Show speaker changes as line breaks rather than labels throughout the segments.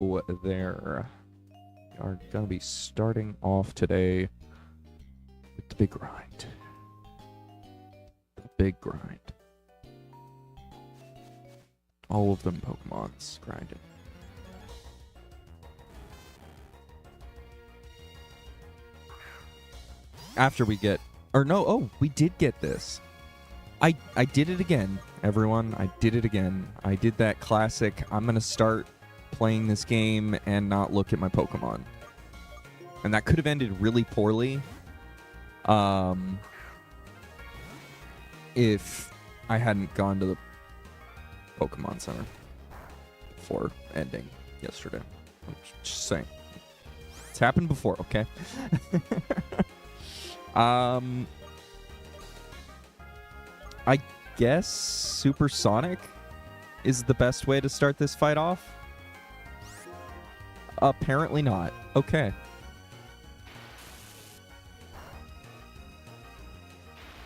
there. We are going to be starting off today with the big grind. The big grind. All of them Pokemon's grinding. After we get... Or no, oh, we did get this. I did it again, everyone. I did it again. I did that classic, I'm going to start playing this game and not look at my Pokemon. And that could have ended really poorly if I hadn't gone to the Pokemon Center before ending yesterday. I'm just saying. It's happened before, okay? I guess Supersonic is the best way to start this fight off? Apparently not. Okay.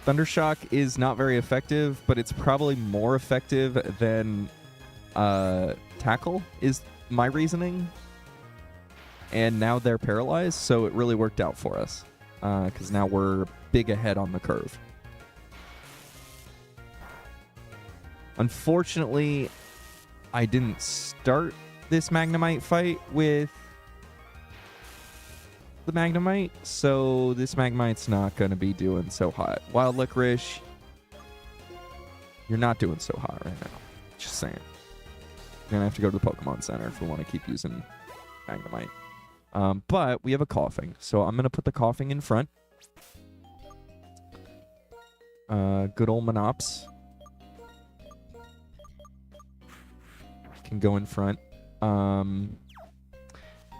Thundershock is not very effective, but it's probably more effective than Tackle, is my reasoning. And now they're paralyzed, so it really worked out for us. Because now we're big ahead on the curve. Unfortunately, I didn't start this Magnemite fight with the Magnemite, so this Magnemite's not going to be doing so hot. Wild Licorice, you're not doing so hot right now. Just saying. We're going to have to go to the Pokemon Center if we want to keep using Magnemite. But we have a Coughing, so I'm going to put the Coughing in front. Good old Monops can go in front.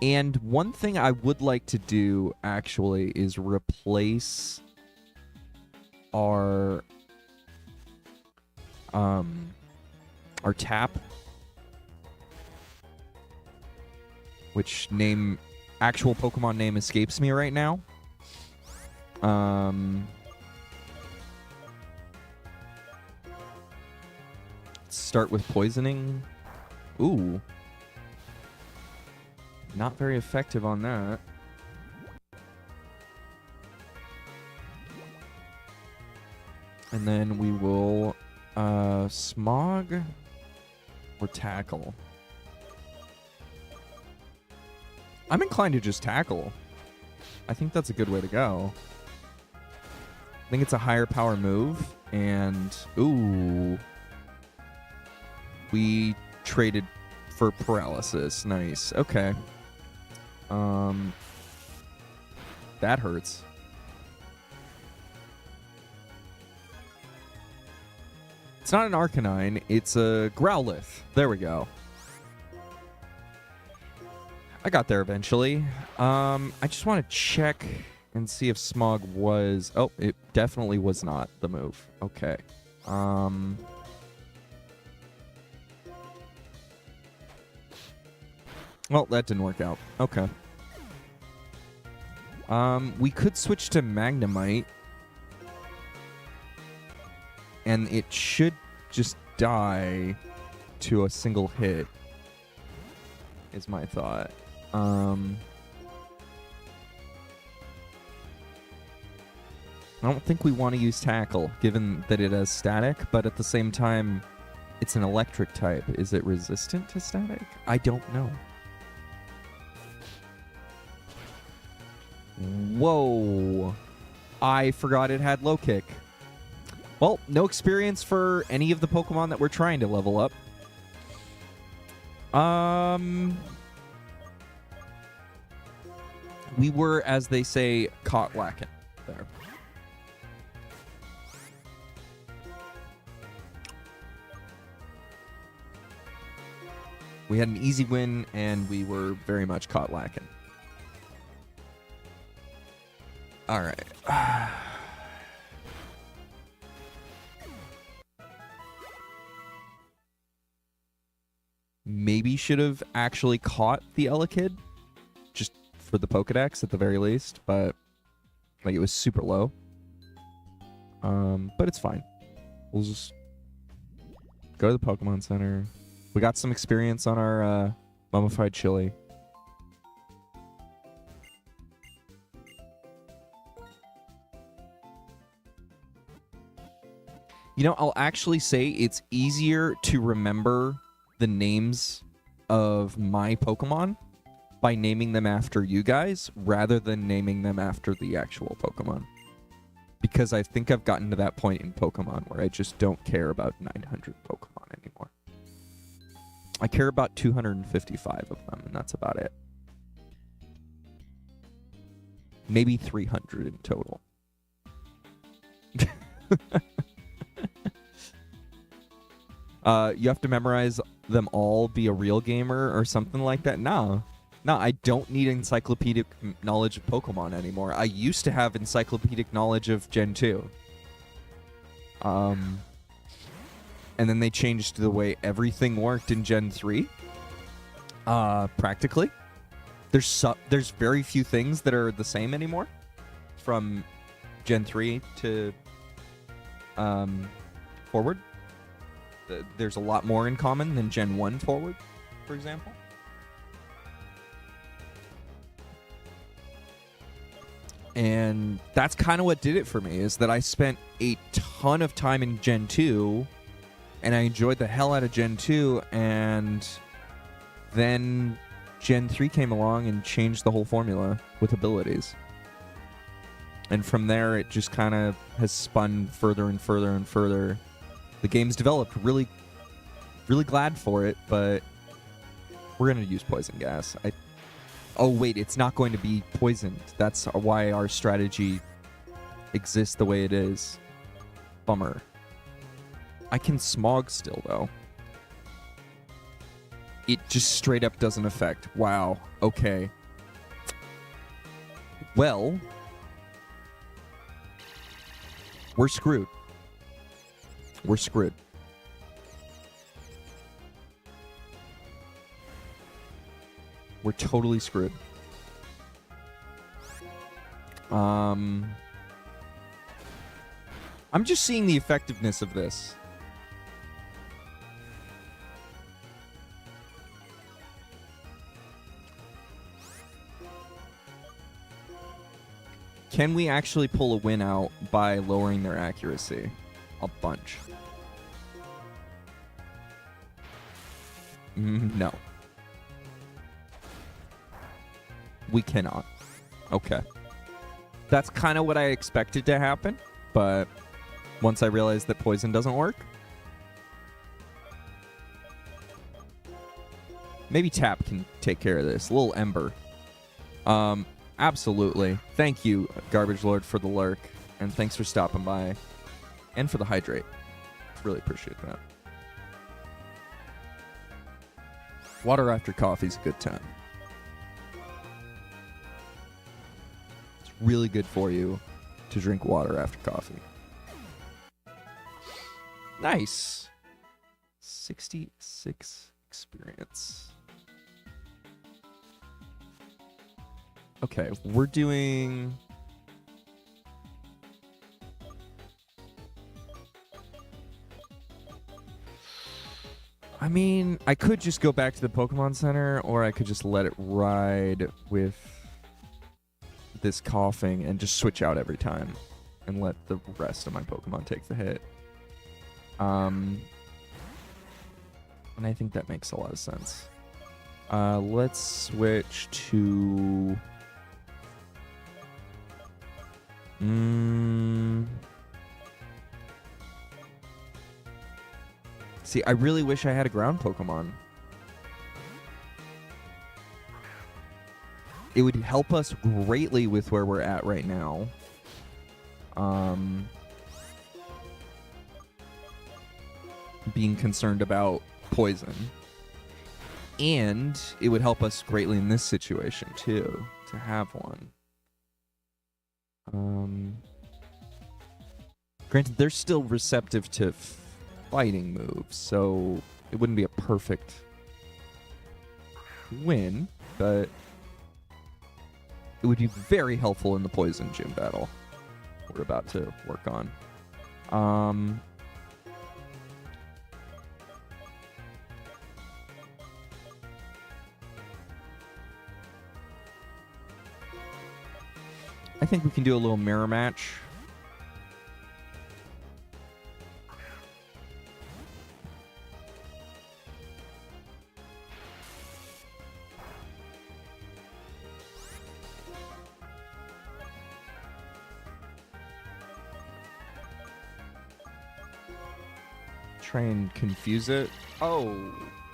And one thing I would like to do, actually, is replace our tap, which actual Pokemon name escapes me right now. Start with Poisoning. Ooh. Not very effective on that. And then we will Smog or Tackle. I'm inclined to just Tackle. I think that's a good way to go. I think it's a higher power move. And, ooh. We traded for Paralysis. Nice. Okay. That hurts. It's not an Arcanine. It's a Growlithe. There we go. I got there eventually. I just want to check and see if Smog was... Oh, it definitely was not the move. Okay. Well, that didn't work out. Okay. We could switch to Magnemite. And it should just die to a single hit, is my thought. I don't think we want to use Tackle, given that it has Static, but at the same time, it's an electric type. Is it resistant to Static? I don't know. Whoa. I forgot it had Low Kick. Well, no experience for any of the Pokemon that we're trying to level up. We were, as they say, caught lacking there. We had an easy win, and we were very much caught lacking. All right. Maybe should have actually caught the Elekid, just for the Pokedex at the very least, but like it was super low. But it's fine. We'll just go to the Pokemon Center. We got some experience on our Mummified chili. You know, I'll actually say it's easier to remember the names of my Pokemon by naming them after you guys rather than naming them after the actual Pokemon. Because I think I've gotten to that point in Pokemon where I just don't care about 900 Pokemon anymore. I care about 255 of them, and that's about it. Maybe 300 in total. You have to memorize them all, be a real gamer, or something like that? No, I don't need encyclopedic knowledge of Pokemon anymore. I used to have encyclopedic knowledge of Gen 2. And then they changed the way everything worked in Gen 3. Practically. There's very few things that are the same anymore from Gen 3 to forward. There's a lot more in common than Gen 1 forward, for example. And that's kind of what did it for me, is that I spent a ton of time in Gen 2, and I enjoyed the hell out of Gen 2, and then Gen 3 came along and changed the whole formula with abilities. And from there, it just kind of has spun further and further and further. The game's developed. Really, really glad for it, but we're going to use poison gas. Oh, wait, it's not going to be poisoned. That's why our strategy exists the way it is. Bummer. I can smog still, though. It just straight up doesn't affect. Wow. Okay. Well, we're screwed. We're screwed. We're totally screwed. I'm just seeing the effectiveness of this. Can we actually pull a win out by lowering their accuracy a bunch? No. We cannot. Okay. That's kind of what I expected to happen, but once I realized that poison doesn't work, maybe Tap can take care of this. A little Ember. Absolutely. Thank you, Garbage Lord, for the lurk, and thanks for stopping by, and for the hydrate. Really appreciate that. Water after coffee is a good time. It's really good for you to drink water after coffee. Nice. 66 experience. Okay, we're doing... I mean, I could just go back to the Pokemon Center, or I could just let it ride with this coughing and just switch out every time and let the rest of my Pokemon take the hit. And I think that makes a lot of sense. Let's switch to... See, I really wish I had a ground Pokemon. It would help us greatly with where we're at right now. Being concerned about poison. And it would help us greatly in this situation, too, to have one. Granted, they're still receptive to fighting moves, so it wouldn't be a perfect win, but it would be very helpful in the poison gym battle we're about to work on. I think we can do a little mirror match. Try and confuse it. Oh,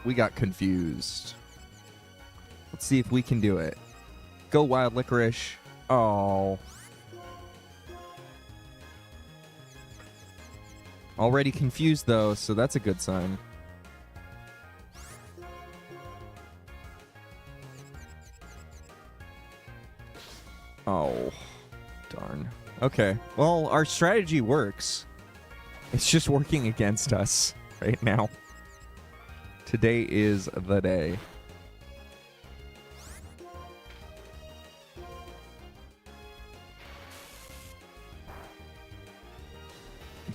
we got confused. Let's see if we can do it. Go Wild Licorice. Oh. Already confused, though, so that's a good sign. Oh, darn. Okay, well, our strategy works. It's just working against us right now. Today is the day.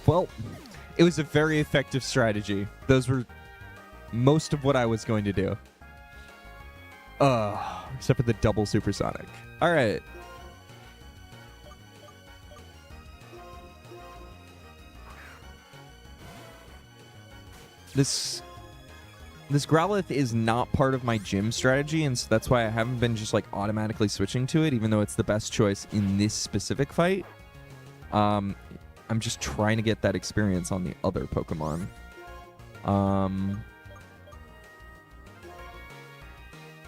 Well, it was a very effective strategy. Those were most of what I was going to do. Except for the double supersonic. All right. This Growlithe is not part of my gym strategy, and so that's why I haven't been just like automatically switching to it, even though it's the best choice in this specific fight. I'm just trying to get that experience on the other Pokemon.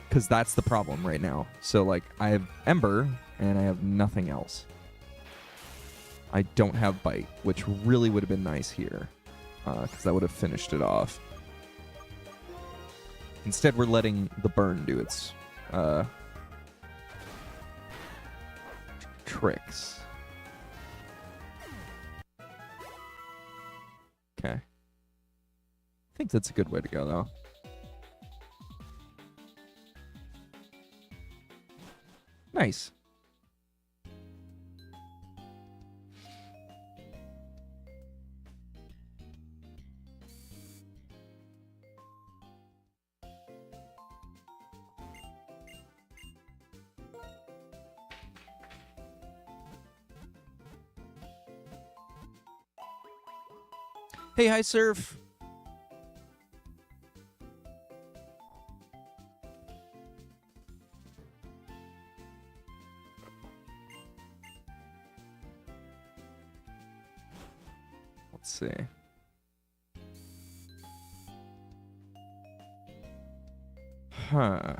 Because that's the problem right now. So, like, I have Ember, and I have nothing else. I don't have Bite, which really would have been nice here. Because that would have finished it off. Instead, we're letting the burn do its tricks. Okay. I think that's a good way to go, though. Nice. Hey, hi, Surf. Let's see. Huh.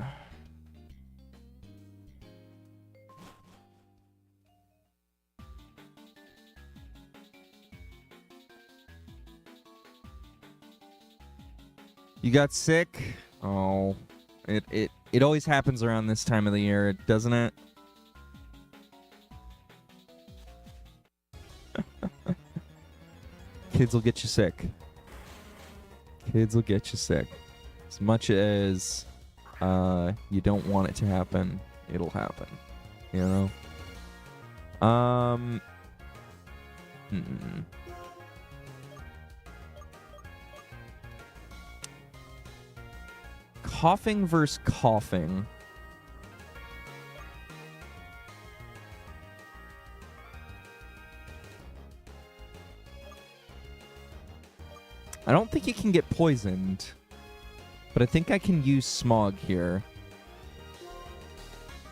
You got sick? Oh, it always happens around this time of the year, doesn't it? Kids will get you sick. Kids will get you sick. As much as you don't want it to happen, it'll happen. You know? Coughing versus coughing. I don't think it can get poisoned, but I think I can use Smog here.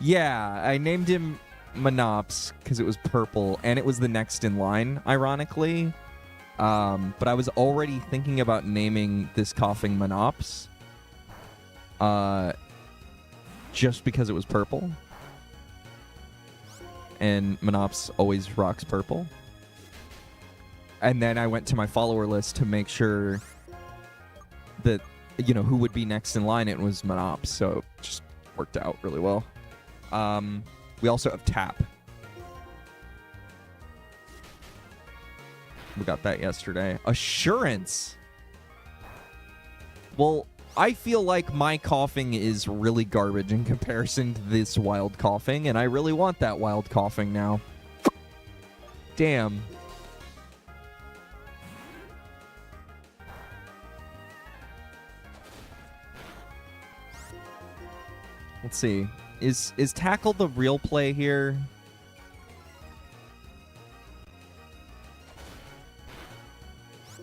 Yeah, I named him Monops because it was purple, and it was the next in line, ironically. But I was already thinking about naming this coughing Monops. Just because it was purple. And Monops always rocks purple. And then I went to my follower list to make sure that, you know, who would be next in line. It was Monops, so it just worked out really well. We also have Tap. We got that yesterday. Assurance! Well, I feel like my coughing is really garbage in comparison to this wild coughing, and I really want that wild coughing now. Damn. Let's see. Is Tackle the real play here?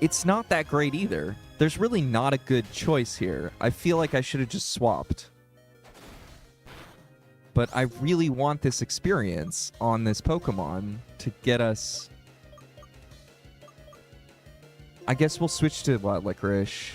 it's not that great either. There's really not a good choice here. I feel like I should have just swapped. But I really want this experience on this Pokemon to get us... I guess we'll switch to Wild Licorice.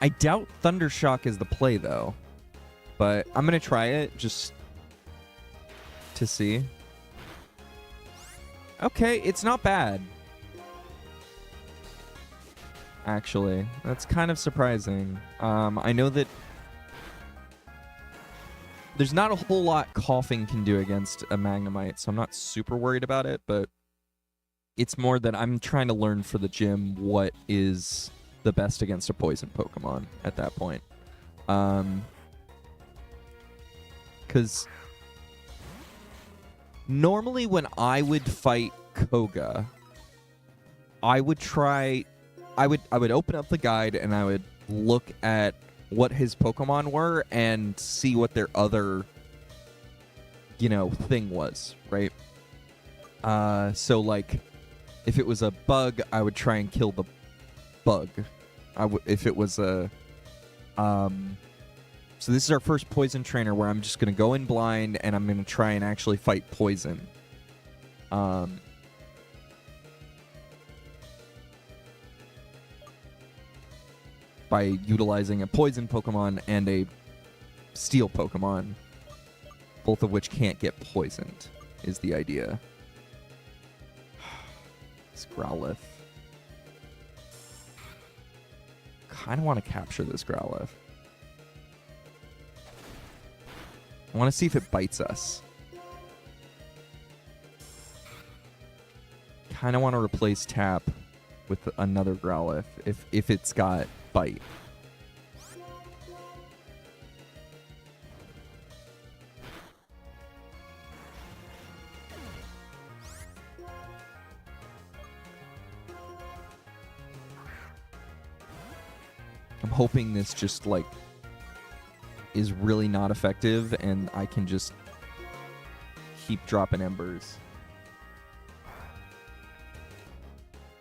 I doubt Thundershock is the play, though. But I'm going to try it just to see. Okay, it's not bad. Actually, that's kind of surprising. I know that there's not a whole lot Coughing can do against a Magnemite, so I'm not super worried about it, but it's more that I'm trying to learn for the gym what is the best against a poison Pokemon at that point. Because normally when I would fight Koga, I would open up the guide and I would look at what his Pokemon were and see what their other, thing was, right? So, like, if it was a bug, I would try and kill the bug. If it was a... So this is our first poison trainer where I'm just going to go in blind and I'm going to try and actually fight poison. By utilizing a poison Pokemon and a steel Pokemon, both of which can't get poisoned, is the idea. This Growlithe. Kind of want to capture this Growlithe. I want to see if it bites us. Kind of want to replace Tap with another Growlithe if it's got bite. I'm hoping this just like is really not effective and I can just keep dropping embers.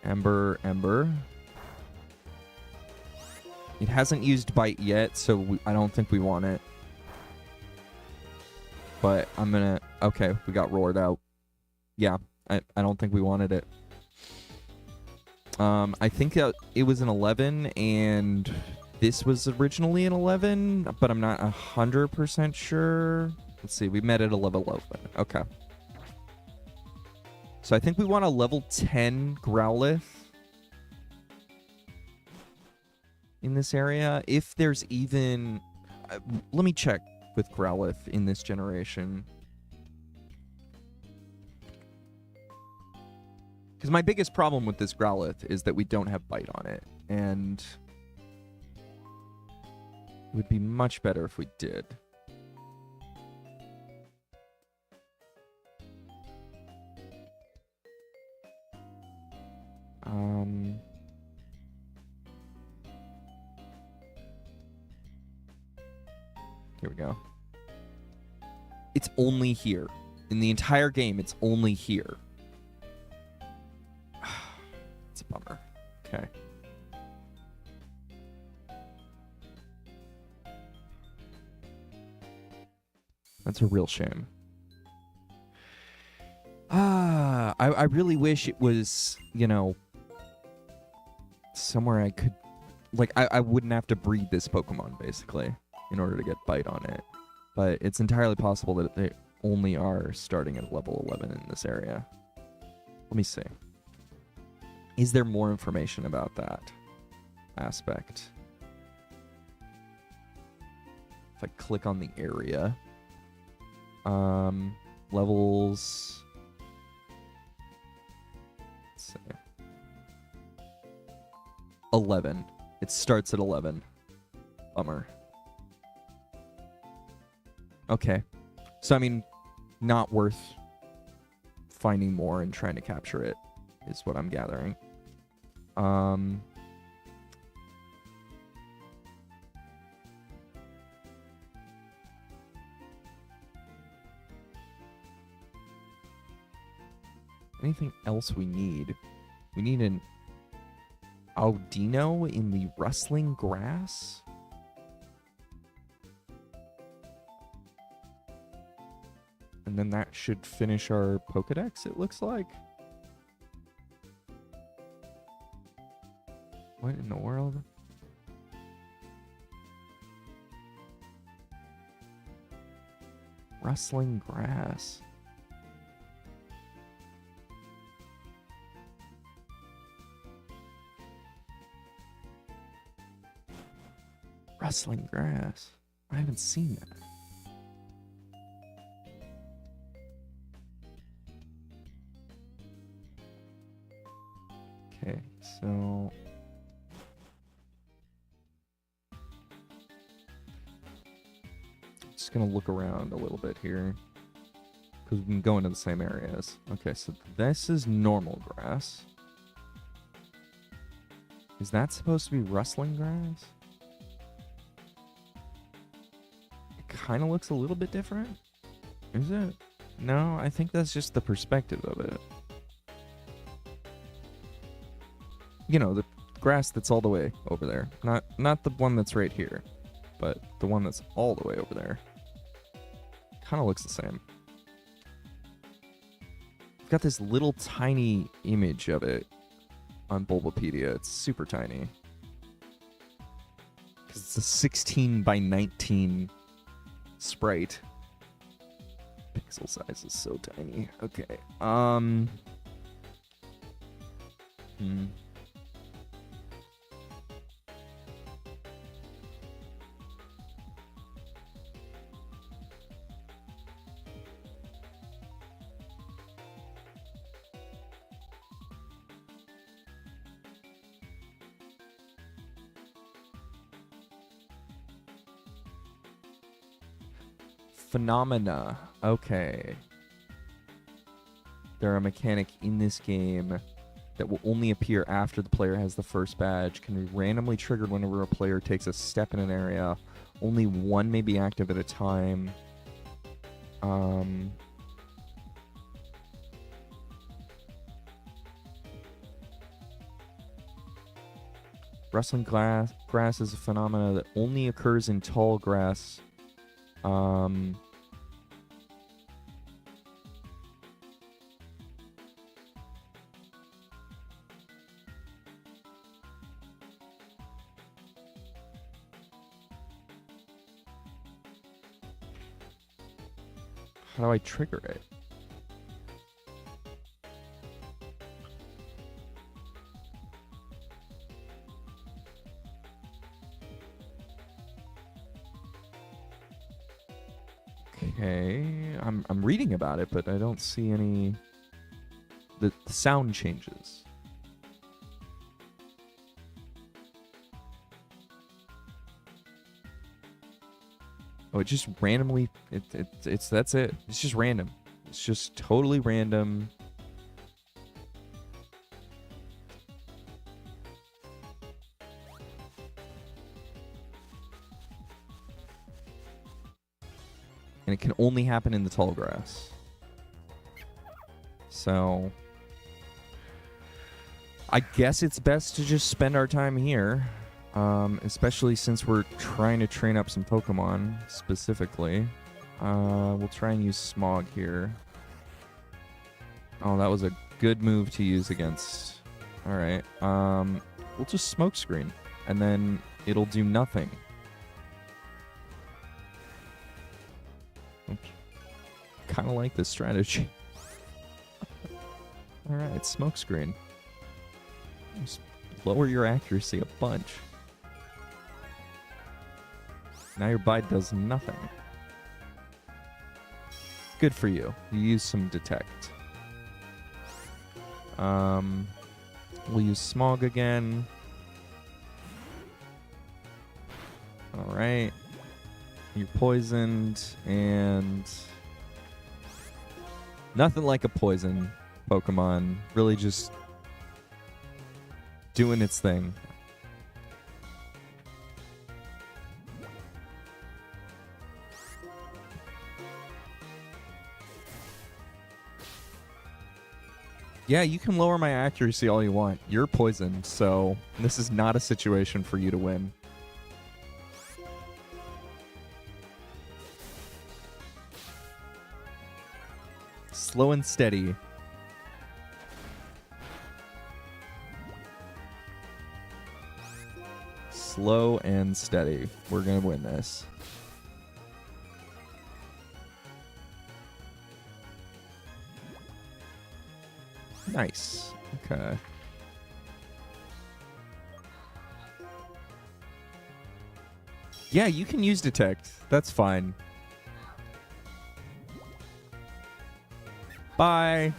Ember. It hasn't used bite yet, so I don't think we want it. But I'm gonna... Okay, we got roared out. Yeah, I don't think we wanted it. I think it was an 11, and this was originally an 11, but I'm not 100% sure. Let's see, we met at a level 11. Okay. So I think we want a level 10 Growlithe in this area. If there's even... let me check with Growlithe in this generation. Because my biggest problem with this Growlithe is that we don't have bite on it. And it would be much better if we did. Here we go. It's only here. In the entire game, it's only here. It's a bummer. Okay. That's a real shame. I really wish it was, somewhere I could... Like, I wouldn't have to breed this Pokemon, basically, in order to get bite on it. But it's entirely possible that they only are starting at level 11 in this area. Let me see. Is there more information about that aspect? If I click on the area... levels... Let's see. 11. It starts at 11. Bummer. Okay. So, I mean, not worth finding more and trying to capture it. is what I'm gathering. Anything else we need? We need an Audino in the rustling grass? And then that should finish our Pokedex, it looks like. What in the world? Rustling grass. Rustling grass. I haven't seen that. Okay, so just gonna look around a little bit here because we can go into the same areas. Okay, so this is normal grass. Is that supposed to be rustling grass? It kind of looks a little bit different. Is it? No, I think that's just the perspective of it. You know, the grass that's all the way over there. Not the one that's right here, but the one that's all the way over there. Kind of looks the same. I've got this little tiny image of it on Bulbapedia. It's super tiny. Because it's a 16 by 19 sprite. Pixel size is so tiny. Okay. Phenomena. Okay. They're a mechanic in this game that will only appear after the player has the first badge, can be randomly triggered whenever a player takes a step in an area. Only one may be active at a time. Rustling grass is a phenomena that only occurs in tall grass. How do I trigger it? Okay, I'm reading about it, but I don't see any. The sound changes. Oh, it just randomly. That's it. It's just random. It's just totally random. And it can only happen in the tall grass. So I guess it's best to just spend our time here. Especially since we're trying to train up some Pokemon specifically. We'll try and use Smog here. Oh, that was a good move to use against. Alright. We'll just Smokescreen. And then it'll do nothing. Kind of like this strategy. Alright, Smokescreen. Just lower your accuracy a bunch. Now your bite does nothing. Good for you. You use some Detect. We'll use Smog again. Alright. You're poisoned, and nothing like a poison Pokemon. Really just doing its thing. Yeah, you can lower my accuracy all you want. You're poisoned, so this is not a situation for you to win. Slow and steady. Slow and steady. We're going to win this. Nice. Okay. Yeah, you can use detect. That's fine. Bye.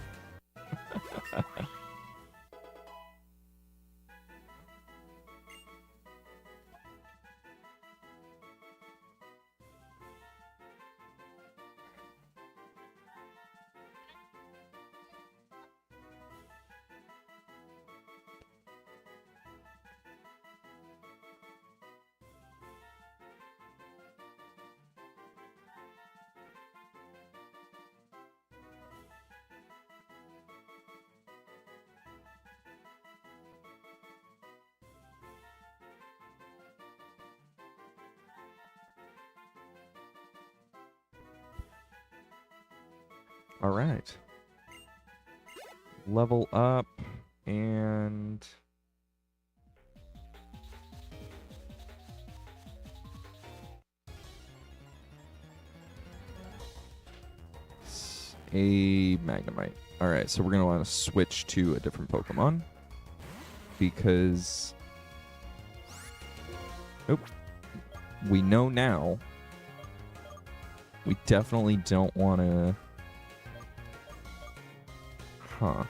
All right. Level up and a Magnemite. All right, so we're going to want to switch to a different Pokemon because we know now we definitely don't want to. Huh.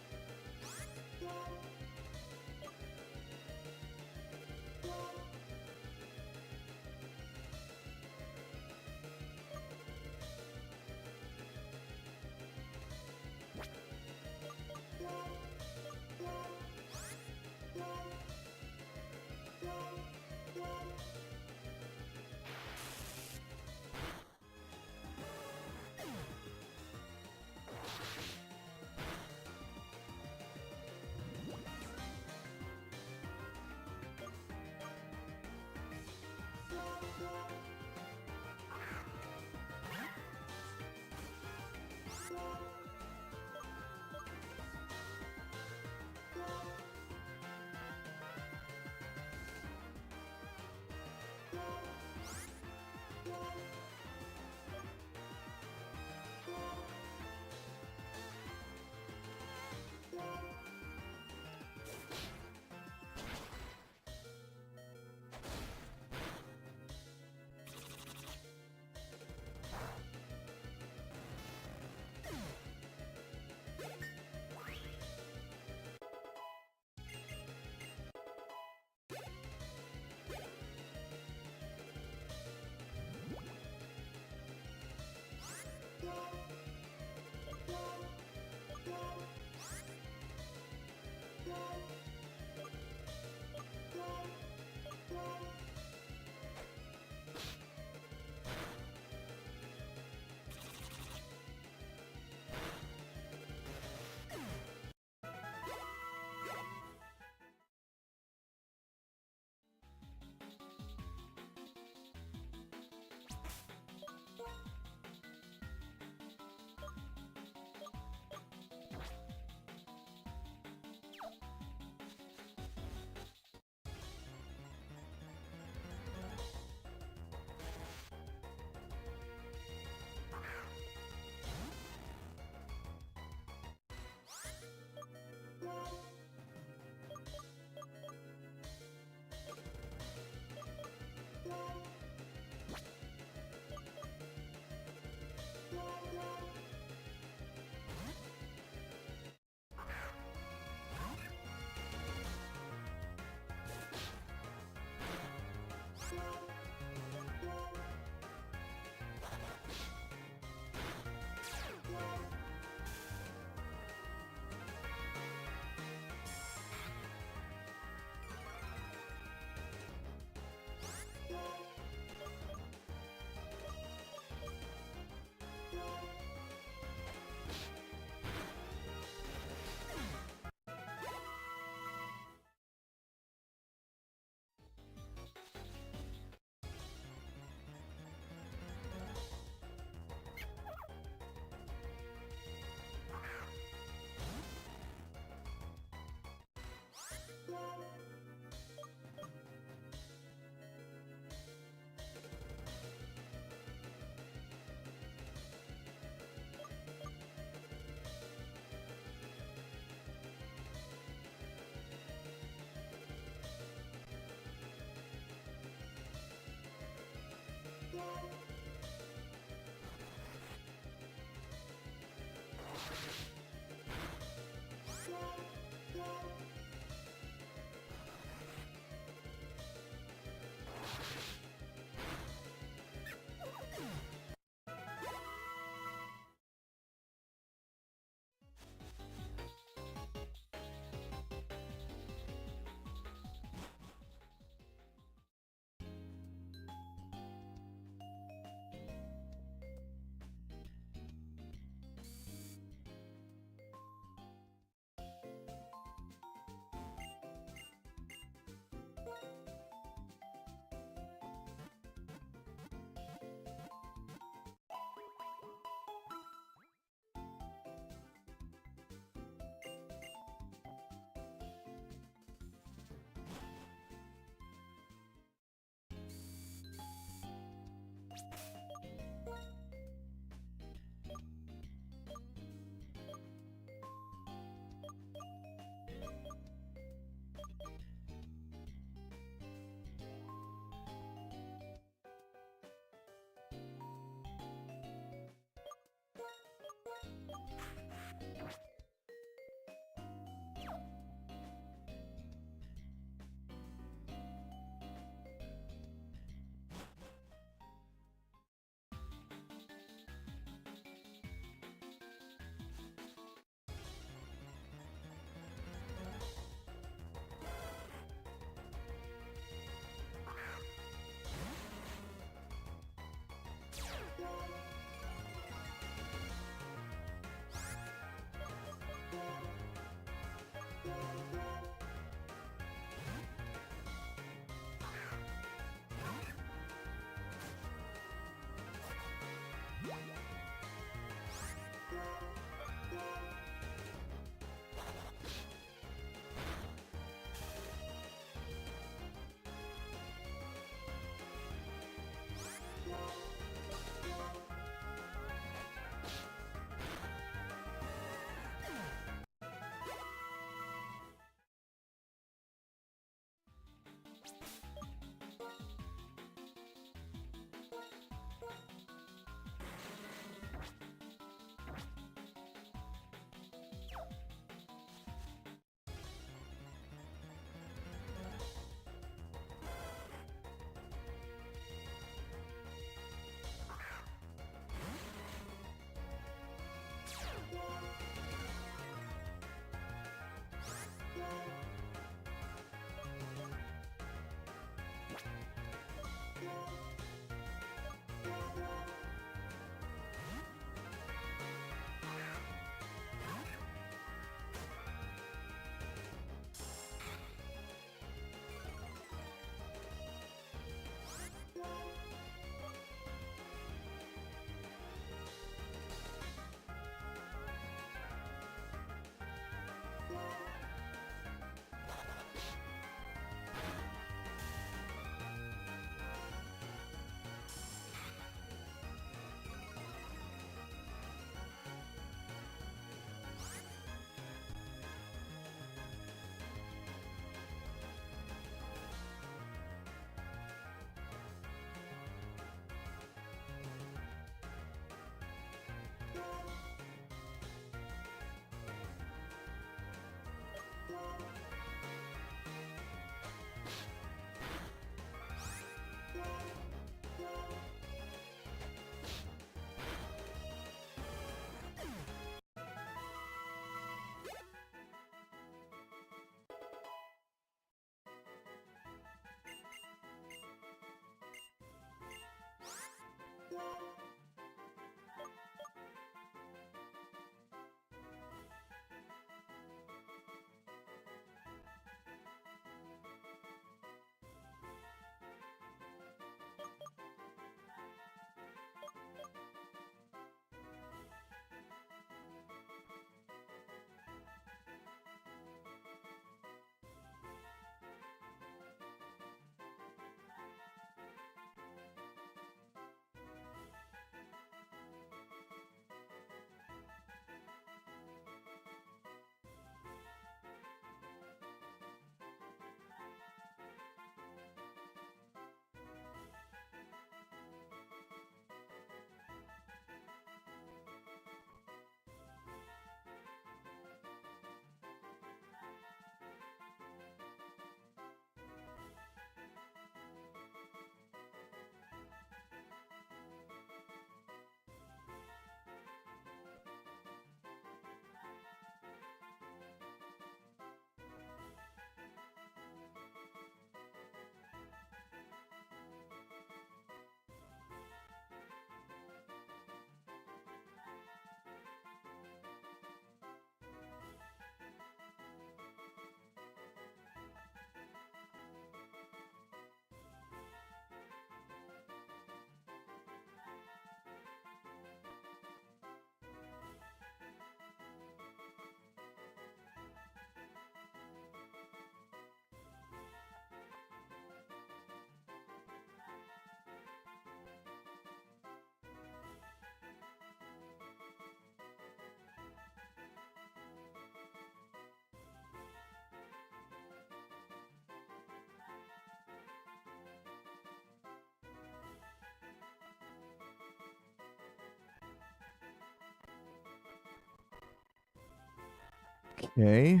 Okay.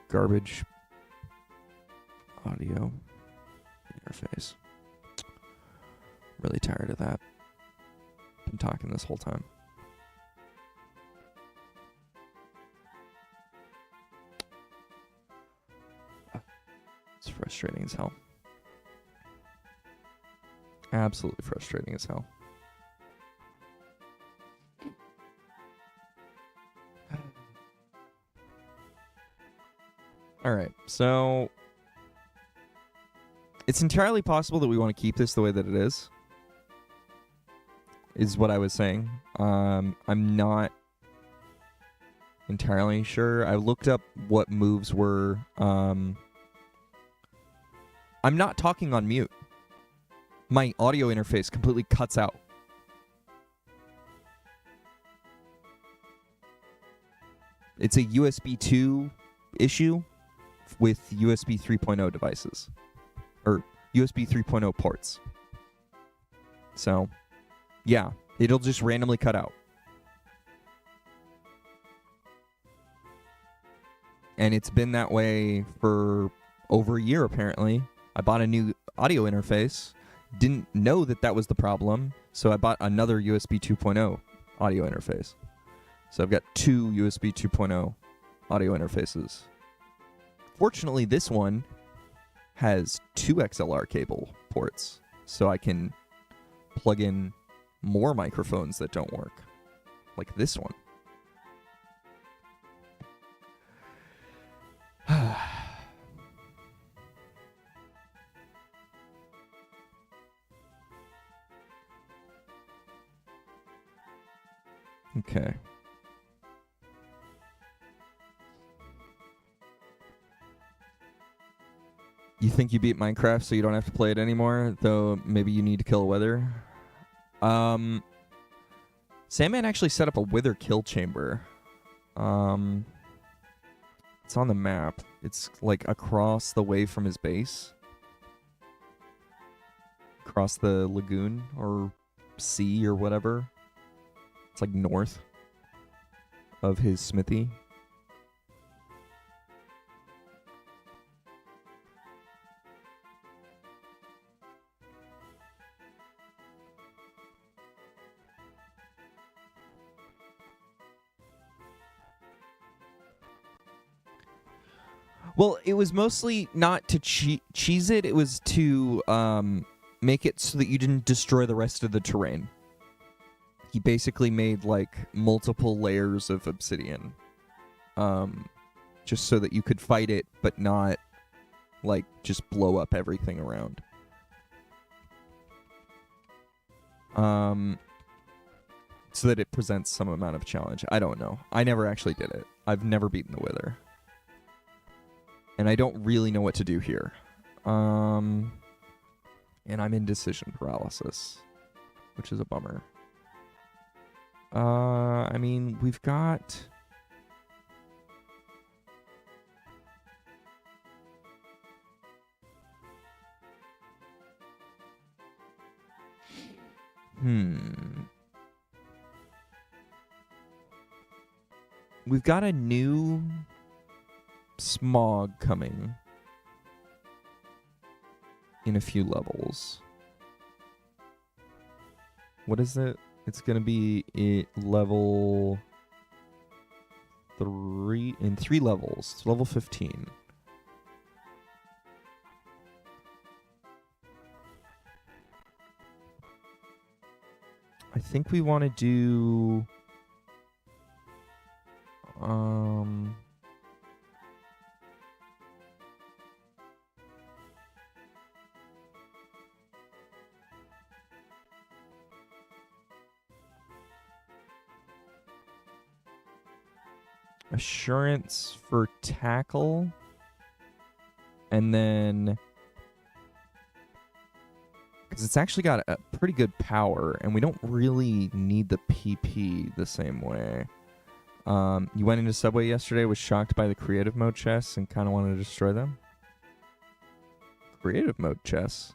Garbage audio interface. Really tired of that. Been talking this whole time. It's frustrating as hell. Absolutely frustrating as hell. All right, so it's entirely possible that we want to keep this the way that it is what I was saying. I'm not entirely sure. I looked up what moves were. I'm not talking on mute. My audio interface completely cuts out. It's a USB 2 issue with USB 3.0 devices. Or USB 3.0 ports. So, yeah, it'll just randomly cut out. And it's been that way for over a year, apparently. I bought a new audio interface. Didn't know that was the problem, so I bought another USB 2.0 audio interface. So I've got two USB 2.0 audio interfaces. Fortunately, this one has two XLR cable ports, so I can plug in more microphones that don't work, like this one. Okay. You think you beat Minecraft so you don't have to play it anymore, though maybe you need to kill a wither? Sandman actually set up a wither kill chamber. It's on the map. It's like across the way from his base. Across the lagoon or sea or whatever. It's like north of his smithy. Well, it was mostly not to cheese it. It was to make it so that you didn't destroy the rest of the terrain. He basically made like multiple layers of obsidian, just so that you could fight it, but not like just blow up everything around. So that it presents some amount of challenge. I don't know. I never actually did it. I've never beaten the Wither. And I don't really know what to do here. And I'm in decision paralysis, which is a bummer. I mean, we've got... We've got a new smog coming in a few levels. What is it? It's going to be level 3 in 3 levels. It's level 15. I think we want to do assurance for tackle, and then because it's actually got a pretty good power, and we don't really need the PP the same way. You went into Subway yesterday, was shocked by the creative mode chests, and kind of wanted to destroy them? Creative mode chests?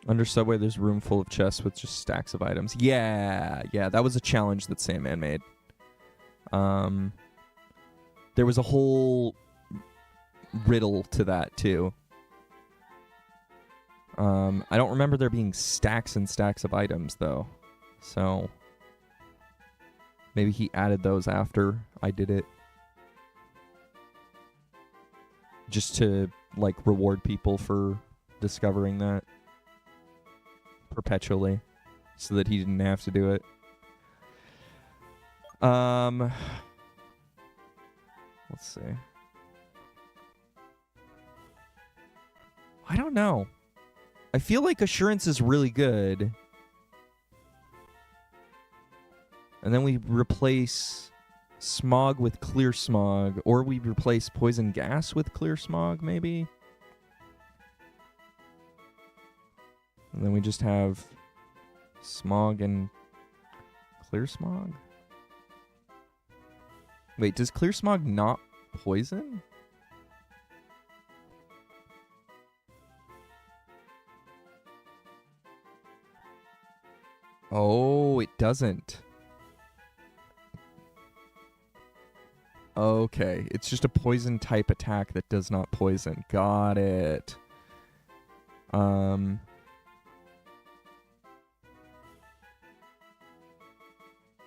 Under Subway, there's a room full of chests with just stacks of items. Yeah, that was a challenge that Sandman made. There was a whole riddle to that, too. I don't remember there being stacks and stacks of items, though. So, maybe he added those after I did it. Just to, like, reward people for discovering that. Perpetually, so that he didn't have to do it. Let's see. I don't know. I feel like Assurance is really good. And then we replace Smog with Clear Smog, or we replace Poison Gas with Clear Smog, maybe. And then we just have Smog and Clear Smog? Wait, does Clear Smog not poison? Oh, it doesn't. Okay, it's just a poison type attack that does not poison. Got it.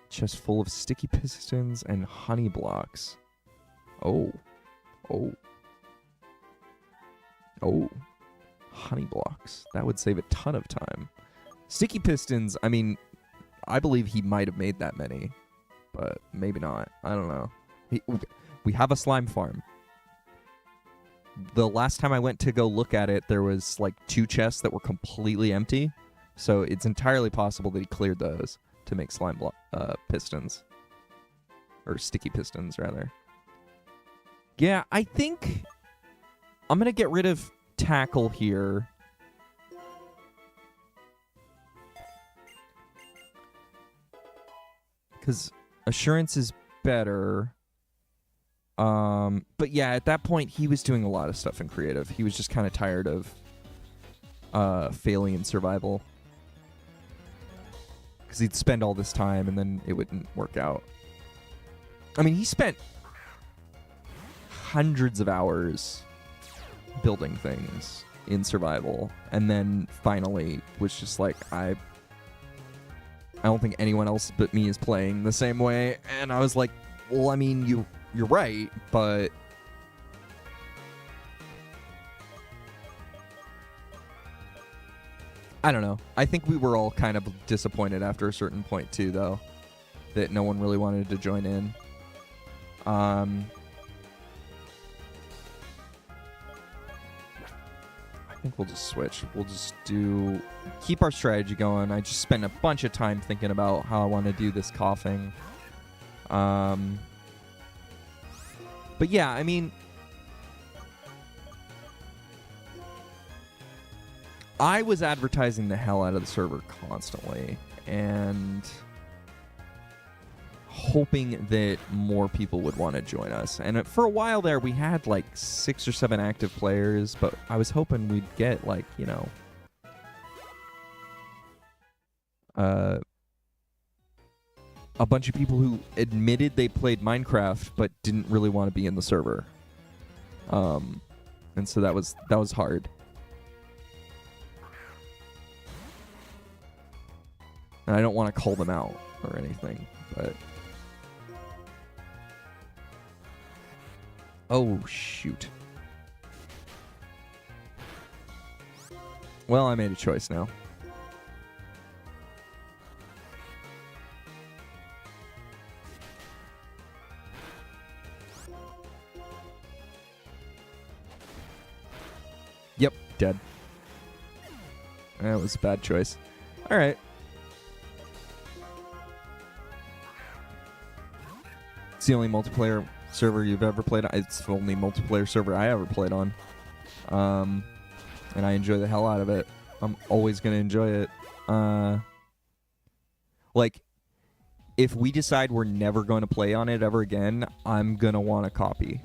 Chest full of sticky pistons and honey blocks. Oh. Honey blocks. That would save a ton of time. Sticky pistons, I mean, I believe he might have made that many, but maybe not. I don't know. We have a slime farm. The last time I went to go look at it, there was like 2 chests that were completely empty, so it's entirely possible that he cleared those to make slime pistons. Or sticky pistons, rather. Yeah, I think I'm going to get rid of Tackle here. Because Assurance is better. But yeah, at that point, he was doing a lot of stuff in creative. He was just kind of tired of failing in survival. Because he'd spend all this time and then it wouldn't work out. I mean, he spent hundreds of hours building things in survival, and then finally was just like, I don't think anyone else but me is playing the same way. And I was like, well, I mean, you're right, but I don't know. I think we were all kind of disappointed after a certain point too, though, that no one really wanted to join in. I think we'll just switch. We'll just keep our strategy going. I just spent a bunch of time thinking about how I want to do this coughing. But yeah, I mean, I was advertising the hell out of the server constantly and hoping that more people would want to join us. And for a while there, we had like 6 or 7 active players, but I was hoping we'd get like, you know, a bunch of people who admitted they played Minecraft but didn't really want to be in the server. And so that was hard. And I don't want to call them out or anything, but oh, shoot. Well, I made a choice now. Yep, dead. That was a bad choice. All right. It's the only multiplayer server you've ever played on. It's the only multiplayer server I ever played on. And I enjoy the hell out of it. I'm always going to enjoy it. Like, if we decide we're never going to play on it ever again, I'm going to want a copy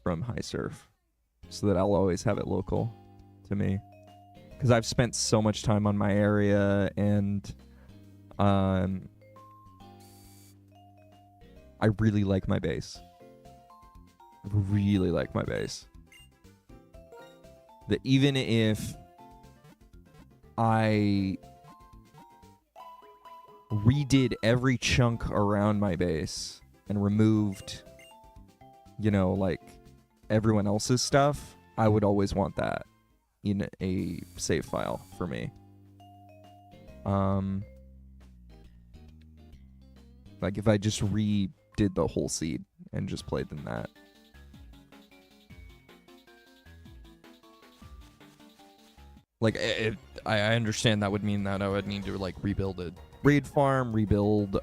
from HiSurf so that I'll always have it local to me. because I've spent so much time on my area, and I really like my base. Really like my base. That even if I redid every chunk around my base and removed, you know, like everyone else's stuff, I would always want that in a save file for me. Like if I just redid the whole seed and just played in that. Like, I understand that would mean that I would need to, like, rebuild a raid farm, rebuild,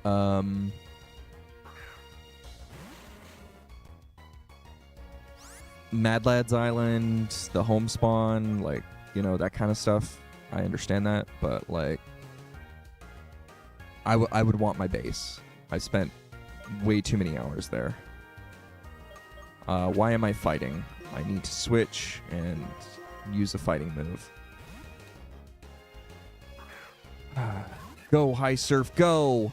Mad Lads Island, the home spawn, like, you know, that kind of stuff. I understand that, but, like, I would want my base. I spent way too many hours there. Why am I fighting? I need to switch and use a fighting move. Go, High Surf, go!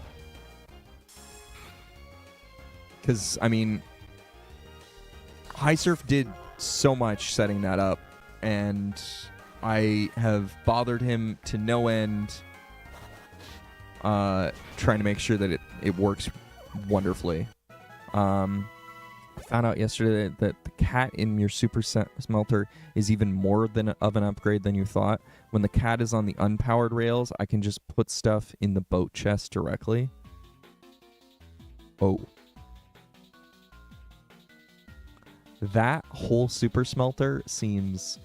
Because, I mean, High Surf did so much setting that up, and I have bothered him to no end, trying to make sure that it works wonderfully. I found out yesterday that the cat in your super smelter is even more of an upgrade than you thought. When the cat is on the unpowered rails, I can just put stuff in the boat chest directly. Oh. That whole super smelter seems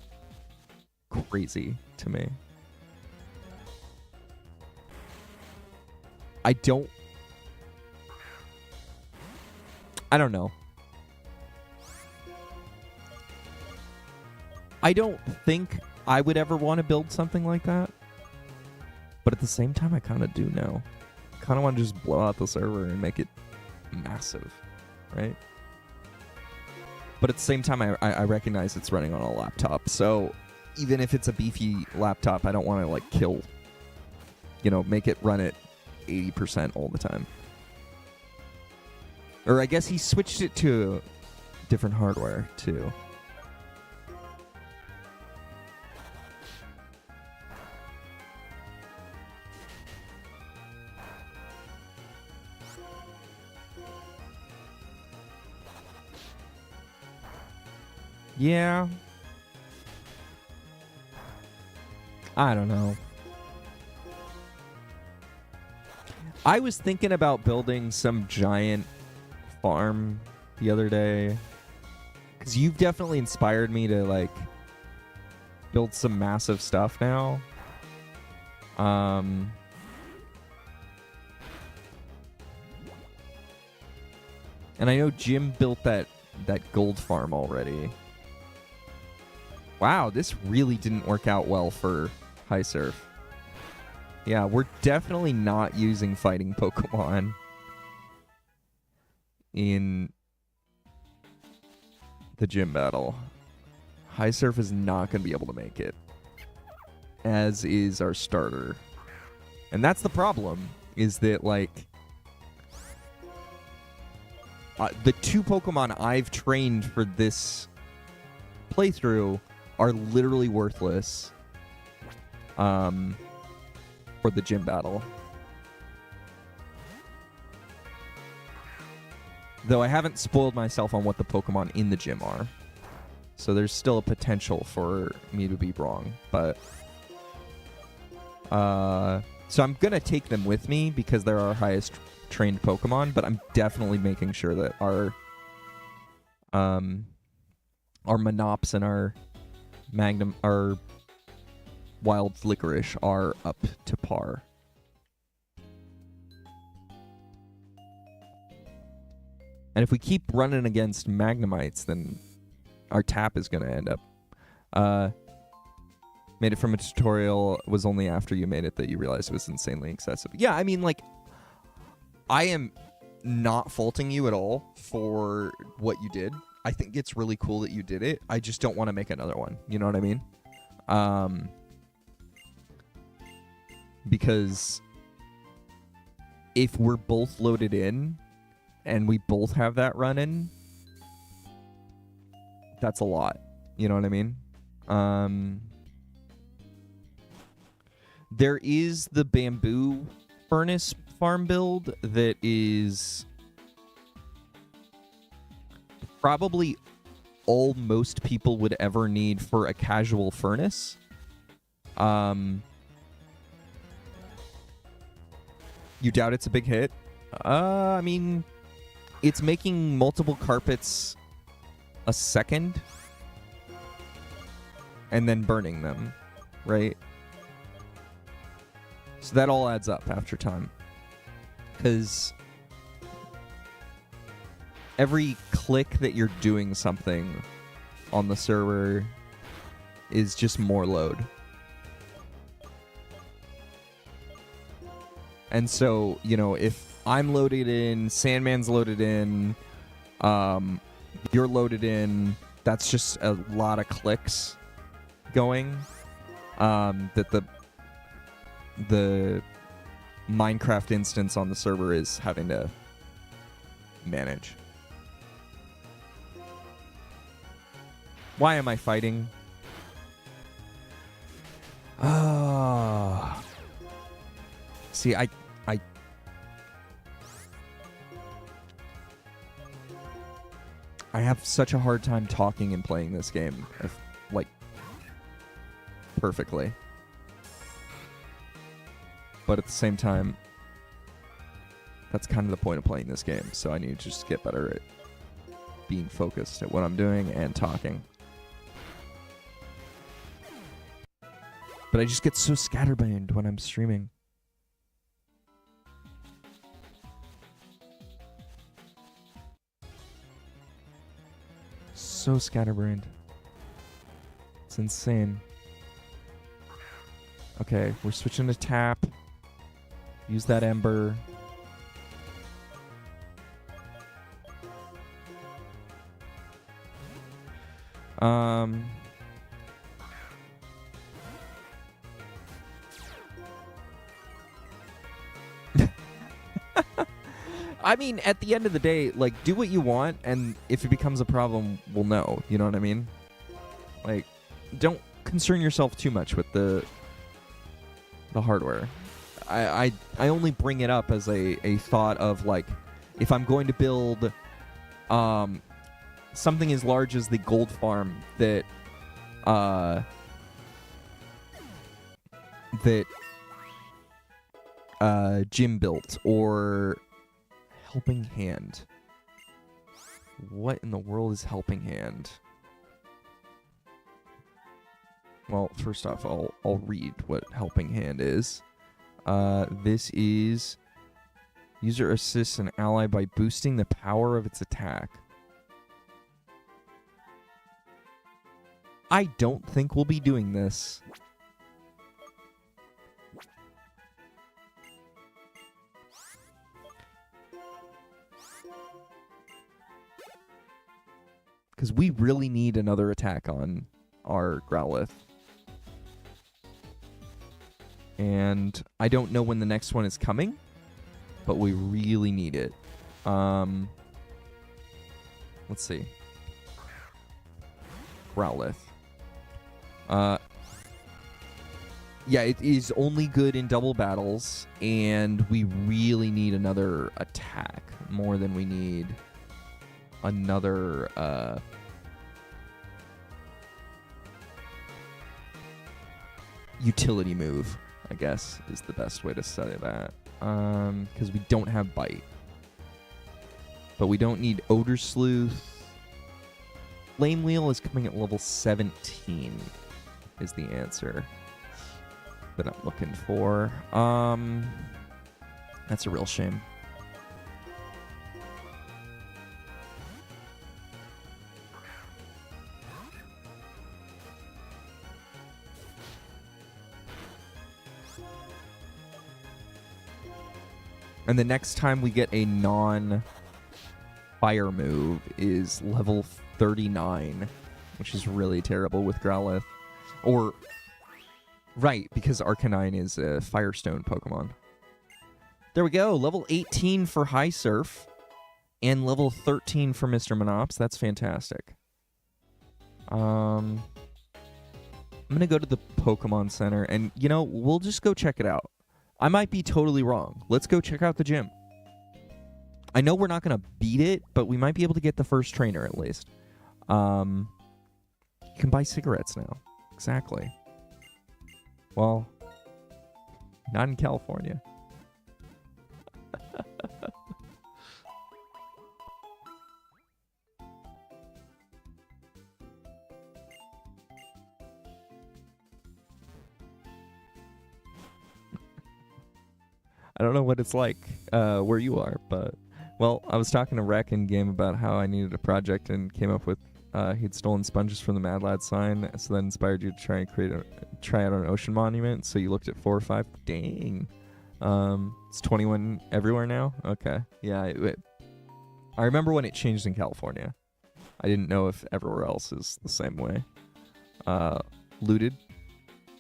crazy to me. I don't know. I don't think I would ever want to build something like that. But at the same time, I kind of do now. I kind of want to just blow out the server and make it massive, right? But at the same time, I recognize it's running on a laptop. So even if it's a beefy laptop, I don't want to, like, kill, you know, make it run at 80% all the time. Or I guess he switched it to different hardware, too. Yeah. I don't know. I was thinking about building some giant farm the other day, because you've definitely inspired me to, like, build some massive stuff now. And I know Jim built that gold farm already. Wow, this really didn't work out well for High Surf. Yeah, we're definitely not using fighting Pokemon in the gym battle. High Surf is not going to be able to make it, as is our starter. And that's the problem, is that, like, the two Pokemon I've trained for this playthrough are literally worthless for the gym battle. Though I haven't spoiled myself on what the Pokemon in the gym are. So there's still a potential for me to be wrong. But so I'm going to take them with me because they're our highest trained Pokemon, but I'm definitely making sure that our Monops and our Magnum, our Wild Licorice are up to par. And if we keep running against Magnemites, then our tap is going to end up. Made it from a tutorial. Was only after you made it that you realized it was insanely excessive. Yeah, I mean, like, I am not faulting you at all for what you did. I think it's really cool that you did it. I just don't want to make another one. You know what I mean? because if we're both loaded in and we both have that running, that's a lot. You know what I mean? There is the bamboo furnace farm build that is probably all most people would ever need for a casual furnace. You doubt it's a big hit? I mean, it's making multiple carpets a second and then burning them, right? So that all adds up after time. Because every click that you're doing something on the server is just more load. And so, you know, if I'm loaded in, Sandman's loaded in, you're loaded in, that's just a lot of clicks going that the Minecraft instance on the server is having to manage. Why am I fighting? See, I have such a hard time talking and playing this game, like, perfectly. But at the same time, that's kind of the point of playing this game, so I need to just get better at being focused at what I'm doing and talking. But I just get so scatterbrained when I'm streaming. So scatterbrained. It's insane. Okay, we're switching to tap. Use that ember. I mean, at the end of the day, like, do what you want, and if it becomes a problem, we'll know. You know what I mean? Like, don't concern yourself too much with the hardware. I only bring it up as a thought of, like, if I'm going to build something as large as the gold farm that Jim built, or Helping Hand. What in the world is Helping Hand? Well, first off, I'll read what Helping Hand is. This is user assists an ally by boosting the power of its attack. I don't think we'll be doing this. Because we really need another attack on our Growlithe. And I don't know when the next one is coming, but we really need it. Let's see. Growlithe. Yeah, it is only good in double battles, and we really need another attack more than we need another utility move, I guess, is the best way to say that. Because we don't have Bite. But we don't need Odor Sleuth. Flame Wheel is coming at level 17, is the answer that I'm looking for. That's a real shame. And the next time we get a non-fire move is level 39, which is really terrible with Growlithe. Or Right, because Arcanine is a Firestone Pokemon. There we go. Level 18 for High Surf. And level 13 for Mr. Monops. That's fantastic. I'm going to go to the Pokemon Center. And, you know, we'll just go check it out. I might be totally wrong. Let's go check out the gym. I know we're not going to beat it, but we might be able to get the first trainer at least. You can buy cigarettes now. Exactly. Well, not in California. I don't know what it's like where you are, but, well, I was talking to Rec in game about how I needed a project and came up with he'd stolen sponges from the Mad Lad sign, so that inspired you to try and try out an ocean monument. So you looked at 4 or 5. Dang. It's 21 everywhere now? Okay. Yeah. I remember when it changed in California. I didn't know if everywhere else is the same way. Looted.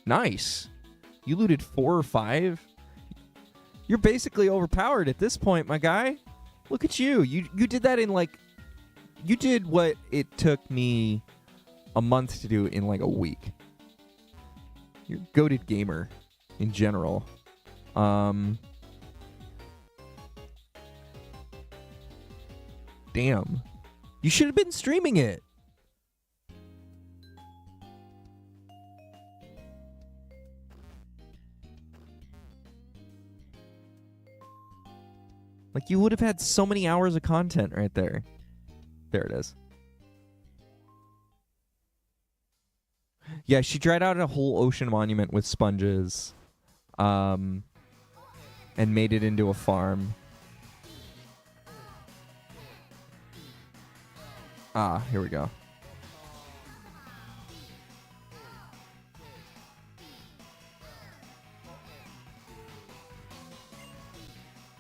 Nice. You looted 4 or 5? You're basically overpowered at this point, my guy. Look at you. You did that in like... You did what it took me a month to do in like a week. You're a goated gamer in general. Damn. You should have been streaming it. Like, you would have had so many hours of content right there. There it is. Yeah, she dried out a whole ocean monument with sponges. And made it into a farm. Ah, here we go.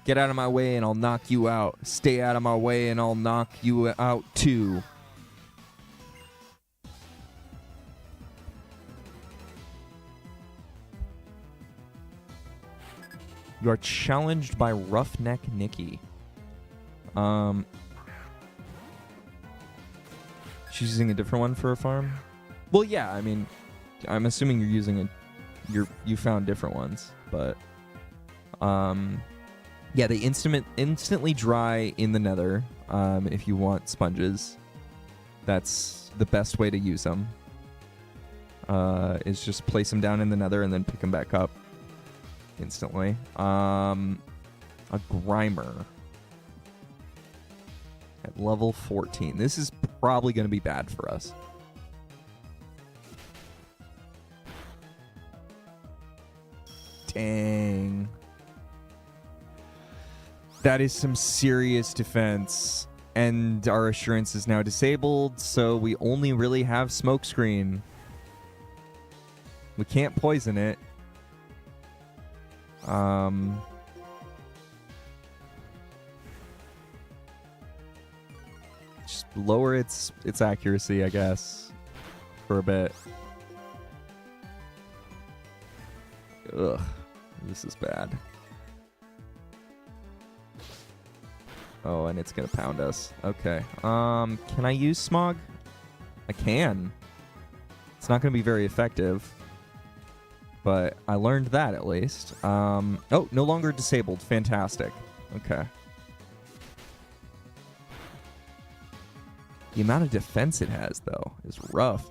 Get out of my way and I'll knock you out. Stay out of my way and I'll knock you out too. You are challenged by Roughneck Nikki. She's using a different one for a farm? Well, yeah, I mean, I'm assuming you're using you found different ones, but yeah, they instantly dry in the nether if you want sponges. That's the best way to use them. Is just place them down in the nether and then pick them back up instantly. A Grimer at level 14. This is probably going to be bad for us. Dang. That is some serious defense. And our assurance is now disabled, so we only really have Smokescreen. We can't poison it. Just lower its accuracy, I guess, for a bit. Ugh, this is bad. Oh, and it's gonna pound us. Okay. Can I use Smog? I can. It's not gonna be very effective. But I learned that at least. Oh, no longer disabled. Fantastic. Okay. The amount of defense it has, though, is rough.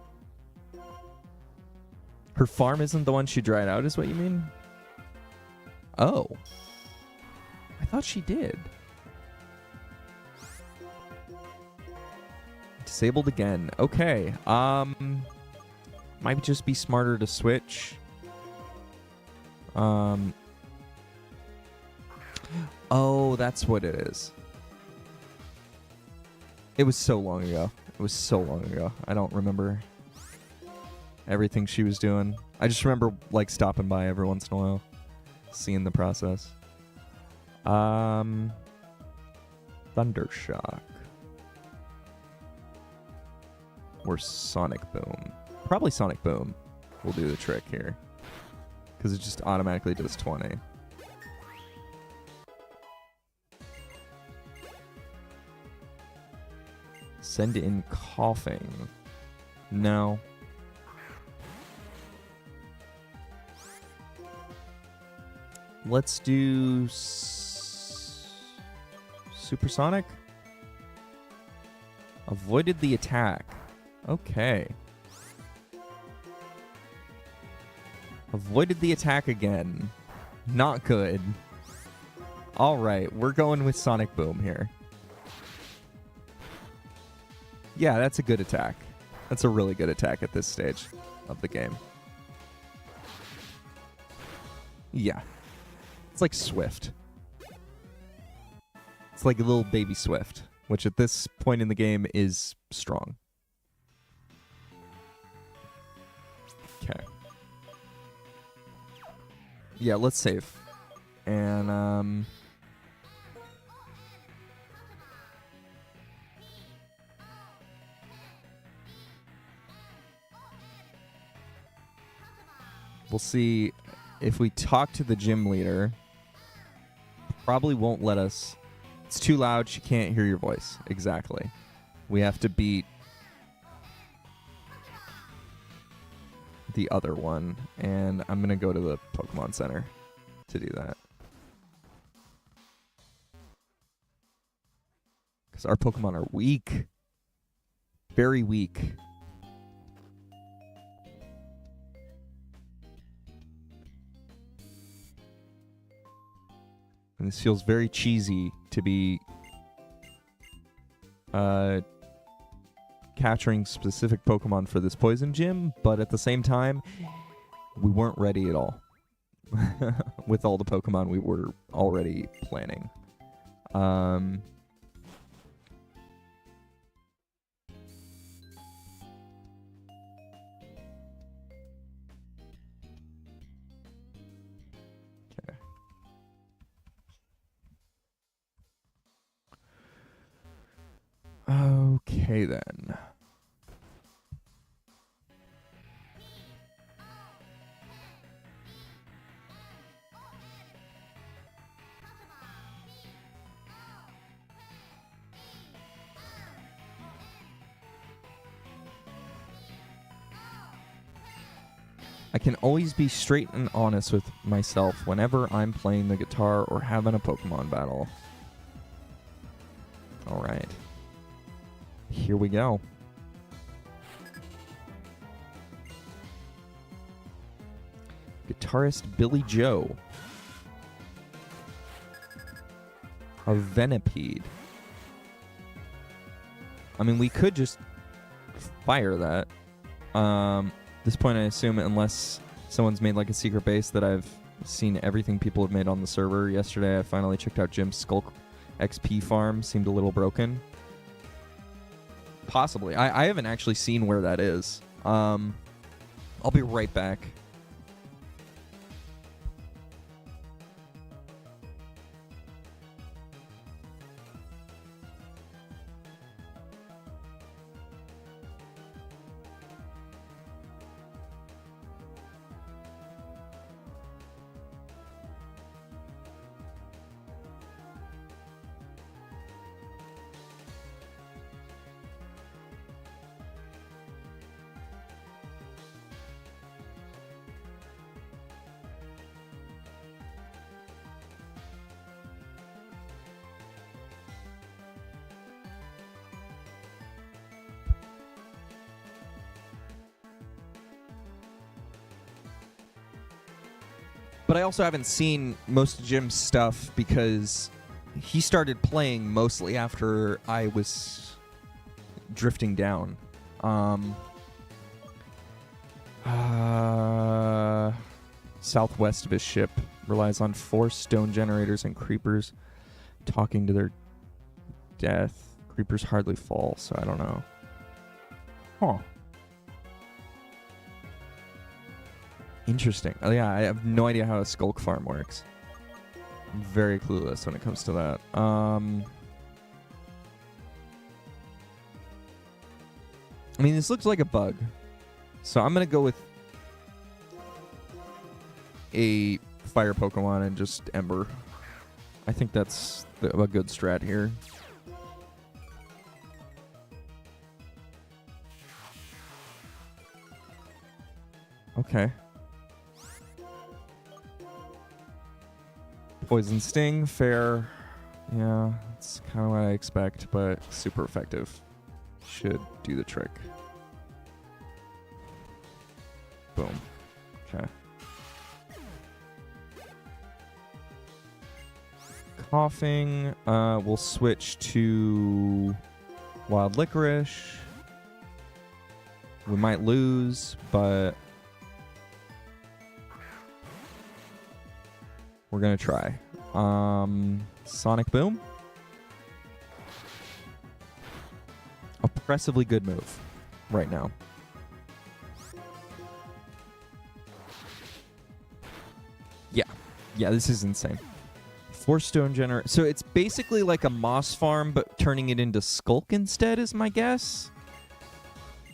Her farm isn't the one she dried out, is what you mean? Oh. I thought she did. Disabled again. Okay. Might just be smarter to switch. Oh, that's what it is. It was so long ago. It was so long ago. I don't remember everything she was doing. I just remember, like, stopping by every once in a while, seeing the process. Thundershock. Or Sonic Boom. Probably Sonic Boom will do the trick here. because it just automatically does 20. Send in coughing. No. Let's do supersonic. Avoided the attack. Okay. Avoided the attack again. Not good. All right, we're going with Sonic Boom here. Yeah, that's a good attack. That's a really good attack at this stage of the game. Yeah. It's like Swift. It's like a little baby Swift, which at this point in the game is strong. Okay. Yeah, let's save. And, we'll see if we talk to the gym leader. Probably won't let us. It's too loud. She can't hear your voice. Exactly. We have to beat the other one. And I'm going to go to the Pokemon Center to do that. Because our Pokemon are weak. Very weak. And this feels very cheesy to be capturing specific Pokemon for this poison gym, but at the same time, we weren't ready at all with all the Pokemon we were already planning. Okay, then. I can always be straight and honest with myself whenever I'm playing the guitar or having a Pokemon battle. All right. Here we go. Guitarist Billy Joe. A Venipede. I mean, we could just fire that. At this point, I assume, unless someone's made like a secret base that I've seen everything people have made on the server. Yesterday, I finally checked out Jim's Skulk XP farm. Seemed a little broken. Possibly. I haven't actually seen where that is. I'll be right back. But I also haven't seen most of Jim's stuff because he started playing mostly after I was drifting down. Southwest of his ship relies on 4 stone generators and creepers talking to their death. Creepers hardly fall, so I don't know. Huh. Interesting. Oh, yeah, I have no idea how a Skulk farm works. I'm very clueless when it comes to that. I mean, this looks like a bug. So I'm going to go with... a fire Pokemon and just Ember. I think that's a good strat here. Okay. Poison Sting, fair. Yeah, that's kind of what I expect, but super effective. Should do the trick. Boom. Okay. Coughing. We'll switch to Wild Licorice. We might lose, but we're gonna try. Sonic Boom. Oppressively good move right now. Yeah, this is insane. 4 Stone Generator. So it's basically like a Moss Farm, but turning it into Skulk instead is my guess.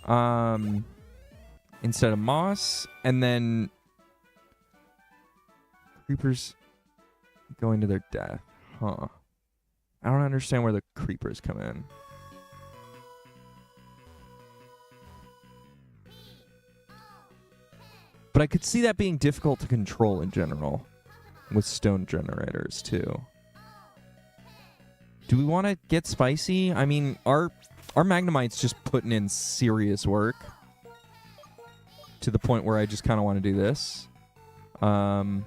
Instead of Moss. And then Creepers going to their death. Huh. I don't understand where the Creepers come in. But I could see that being difficult to control in general. With Stone Generators, too. Do we want to get spicy? I mean, our Magnemite's just putting in serious work. To the point where I just kind of want to do this. Let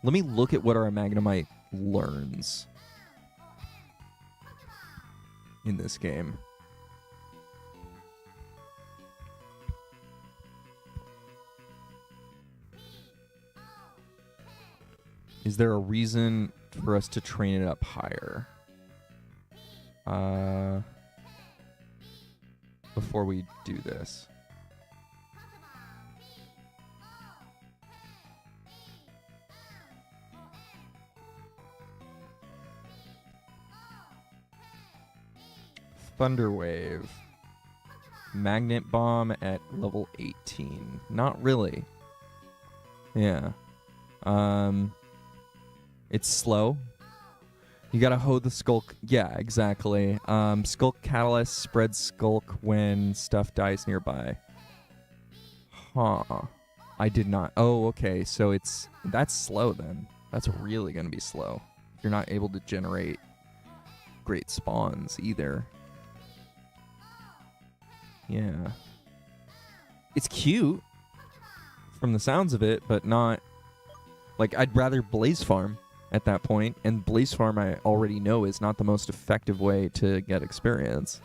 me look at what our Magnemite learns. In this game. Is there a reason for us to train it up higher? Before we do this. Thunder Wave. Magnet Bomb at level 18. Not really. Yeah. It's slow. You gotta hold the Skulk. Yeah, exactly. Skulk Catalyst spreads Skulk when stuff dies nearby. Huh. I did not. Oh, okay. So that's slow then. That's really gonna be slow. You're not able to generate great spawns either. Yeah. It's cute from the sounds of it, but not... Like, I'd rather Blaze Farm at that point, and Blaze Farm I already know is not the most effective way to get experience.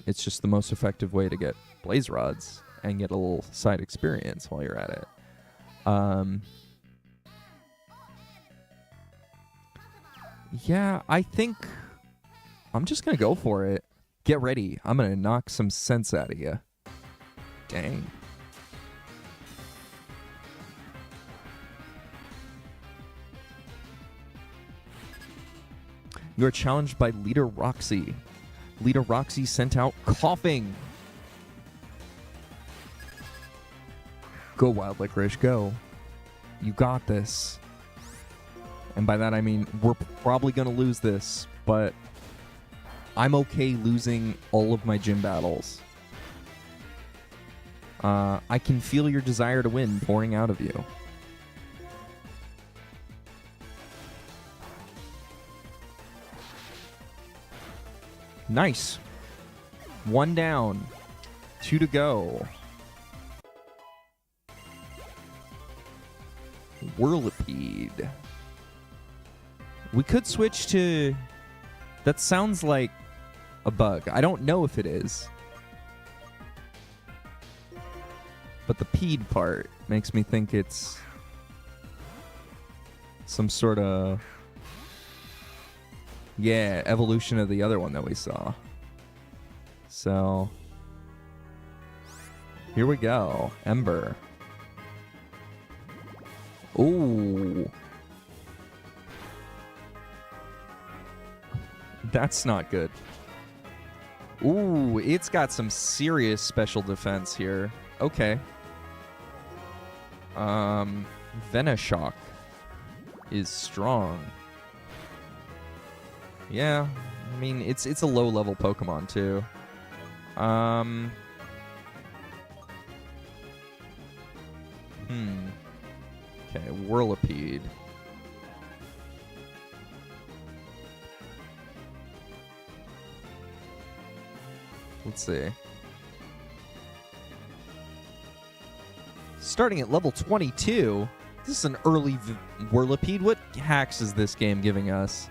It's just the most effective way to get Blaze Rods and get a little side experience while you're at it. Yeah, I think I'm just going to go for it. Get ready. I'm going to knock some sense out of you. Dang. You are challenged by Leader Roxy. Leader Roxy sent out Coughing. Go, Wild Licorice, go. You got this. And by that I mean we're probably going to lose this, but I'm okay losing all of my gym battles. I can feel your desire to win pouring out of you. Nice. 1 down. 2 to go. Whirlipede. We could switch to... That sounds like a bug. I don't know if it is. But the peed part makes me think it's some sort of... Yeah, evolution of the other one that we saw. So, here we go. Ember. Ooh. That's not good. Ooh, it's got some serious special defense here. Okay. Venoshock is strong. Yeah, I mean, it's a low-level Pokemon, too. Okay, Whirlipede. Let's see. Starting at level 22. This is an early Whirlipede. What hacks is this game giving us?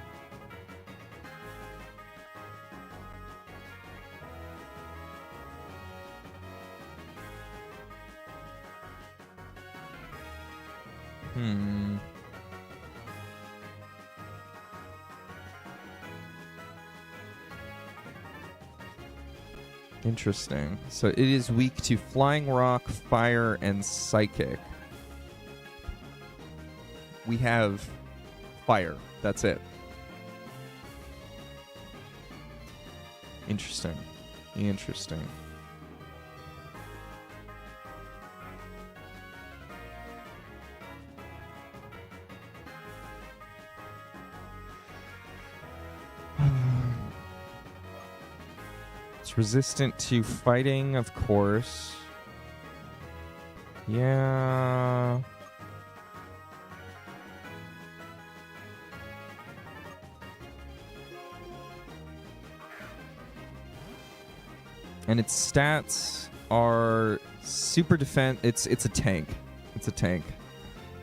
Interesting. So it is weak to Flying Rock, Fire, and Psychic. We have Fire. That's it. Interesting. Interesting. It's resistant to fighting, of course. Yeah. And its stats are super defense. It's a tank. It's a tank.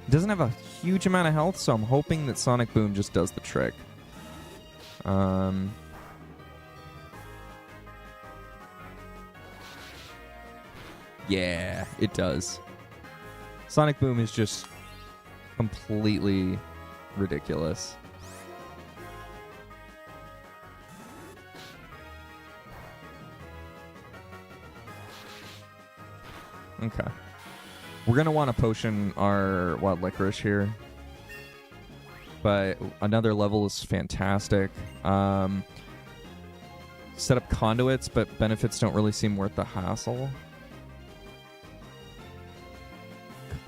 It doesn't have a huge amount of health, so I'm hoping that Sonic Boom just does the trick. Yeah, it does. Sonic Boom is just completely ridiculous. Okay. We're going to want to potion our Wild Licorice here. But another level is fantastic. Set up conduits, but benefits don't really seem worth the hassle.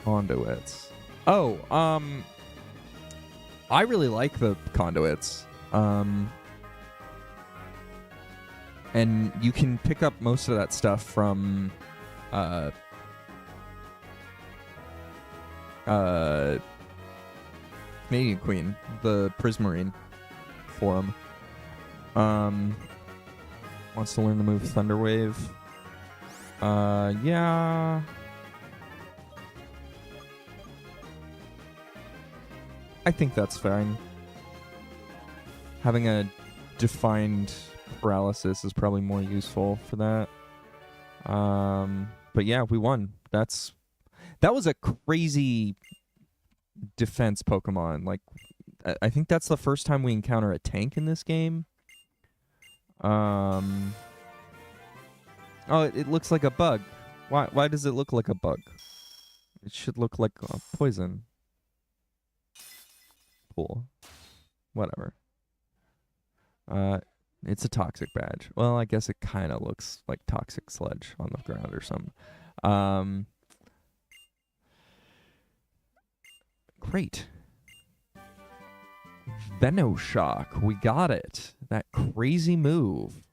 Conduits. Oh, I really like the conduits. And you can pick up most of that stuff from Canadian Queen, the Prismarine forum. Wants to learn the move Thunder Wave. Yeah. I think that's fine. Having a defined paralysis is probably more useful for that. But yeah, we won. That was a crazy defense Pokemon. Like, I think that's the first time we encounter a tank in this game. Oh, it looks like a bug. Why does it look like a bug? It should look like a poison. Cool. Whatever. It's a toxic badge. Well, I guess it kind of looks like toxic sludge on the ground or something. Great. Venoshock. We got it. That crazy move.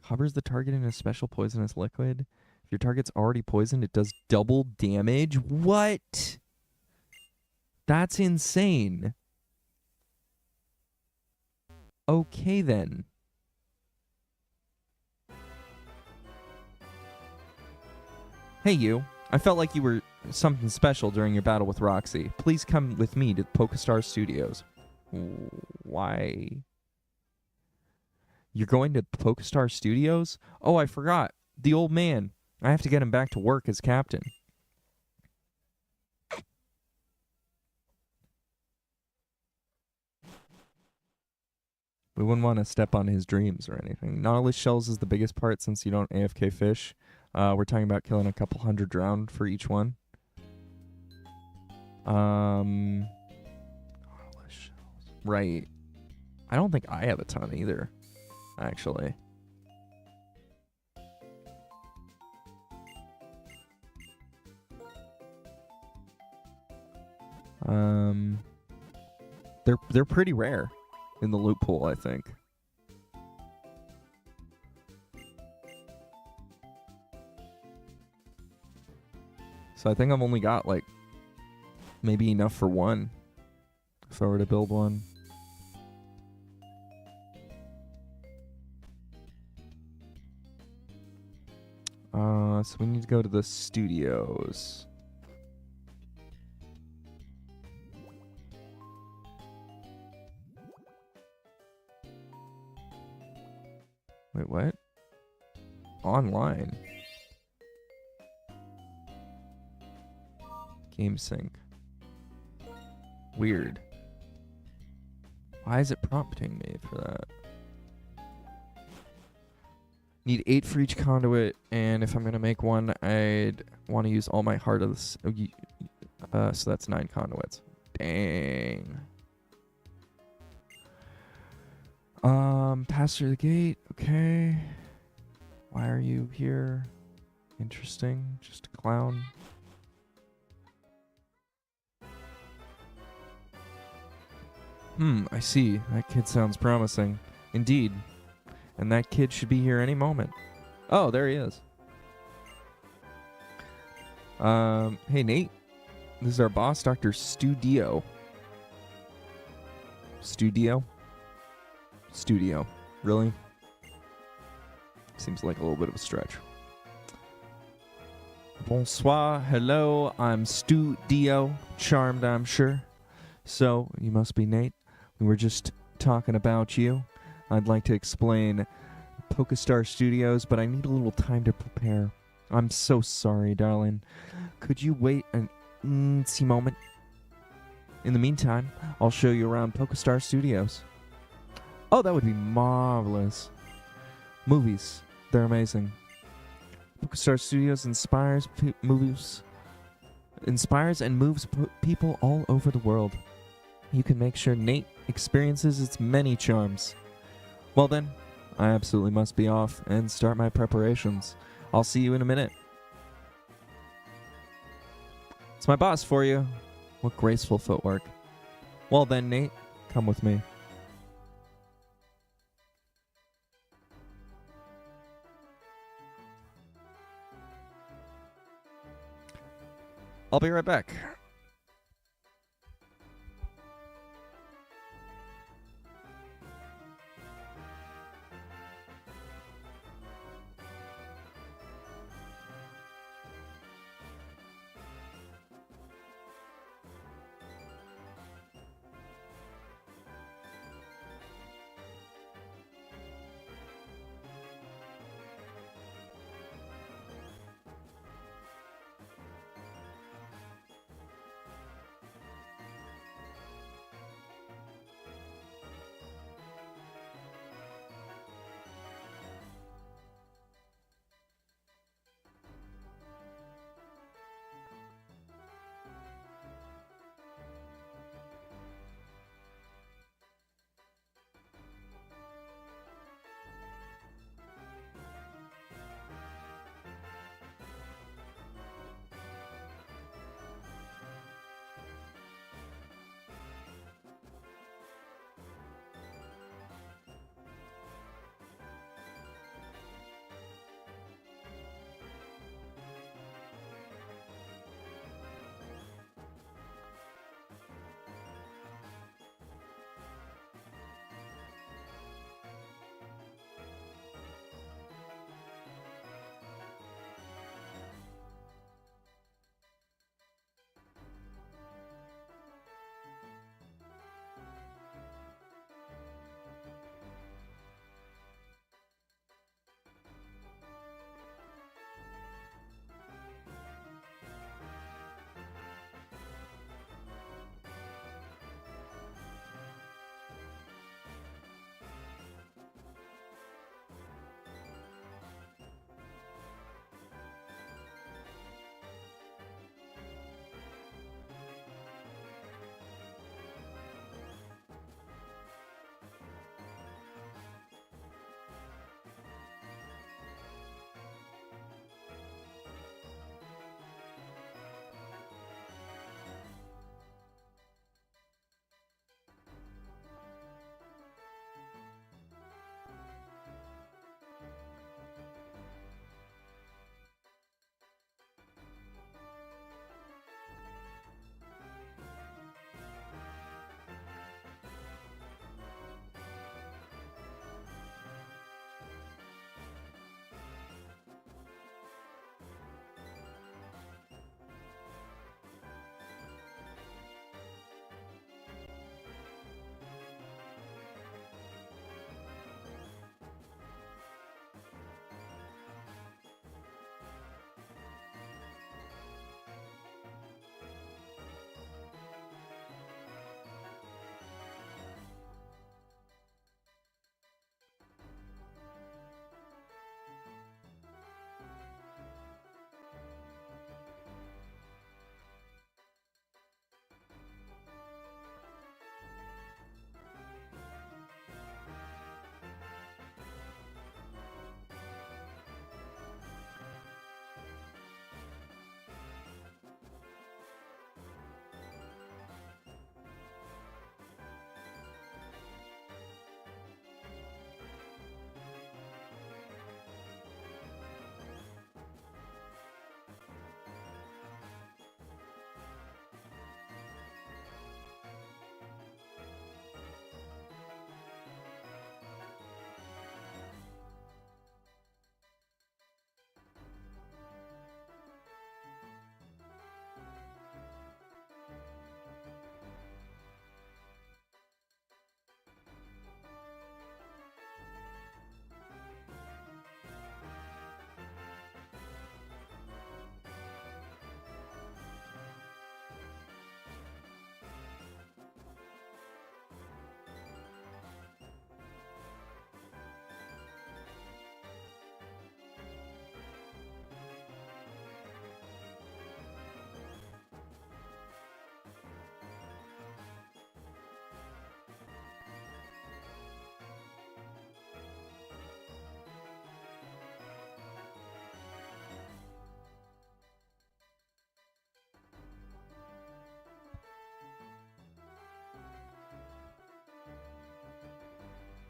Covers the target in a special poisonous liquid. If your target's already poisoned, it does double damage. What? That's insane. Okay, then. Hey, you. I felt like you were something special during your battle with Roxy. Please come with me to PokeStar Studios. Why? You're going to PokeStar Studios? Oh, I forgot. The old man. I have to get him back to work as captain. We wouldn't want to step on his dreams or anything. Nautilus shells is the biggest part since you don't AFK fish. We're talking about killing a couple hundred drowned for each one. Nautilus shells. Right. I don't think I have a ton either, actually. They're pretty rare in the loot pool, I think. So I think I've only got like maybe enough for one if I were to build one. So we need to go to the studios. Wait, what? Online. Game sync. Weird. Why is it prompting me for that? Need 8 for each conduit, and if I'm gonna make one, I'd want to use all my heart of this. So that's 9 conduits. Dang. Pass through the gate. Okay. Why are you here? Interesting. Just a clown. I see. That kid sounds promising. Indeed. And that kid should be here any moment. Oh, there he is. Hey, Nate. This is our boss, Dr. Studio. Studio? Studio. Really? Seems like a little bit of a stretch. Bonsoir. Hello. I'm Studio. Charmed, I'm sure. So, you must be Nate. We were just talking about you. I'd like to explain PokeStar Studios, but I need a little time to prepare. I'm so sorry, darling. Could you wait an eensy moment? In the meantime, I'll show you around PokeStar Studios. Oh, that would be marvelous. Movies. They're amazing. PokeStar Studios inspires and moves people all over the world. You can make sure Nate experiences its many charms. Well then, I absolutely must be off and start my preparations. I'll see you in a minute. It's my boss for you. What graceful footwork. Well then, Nate, come with me. I'll be right back.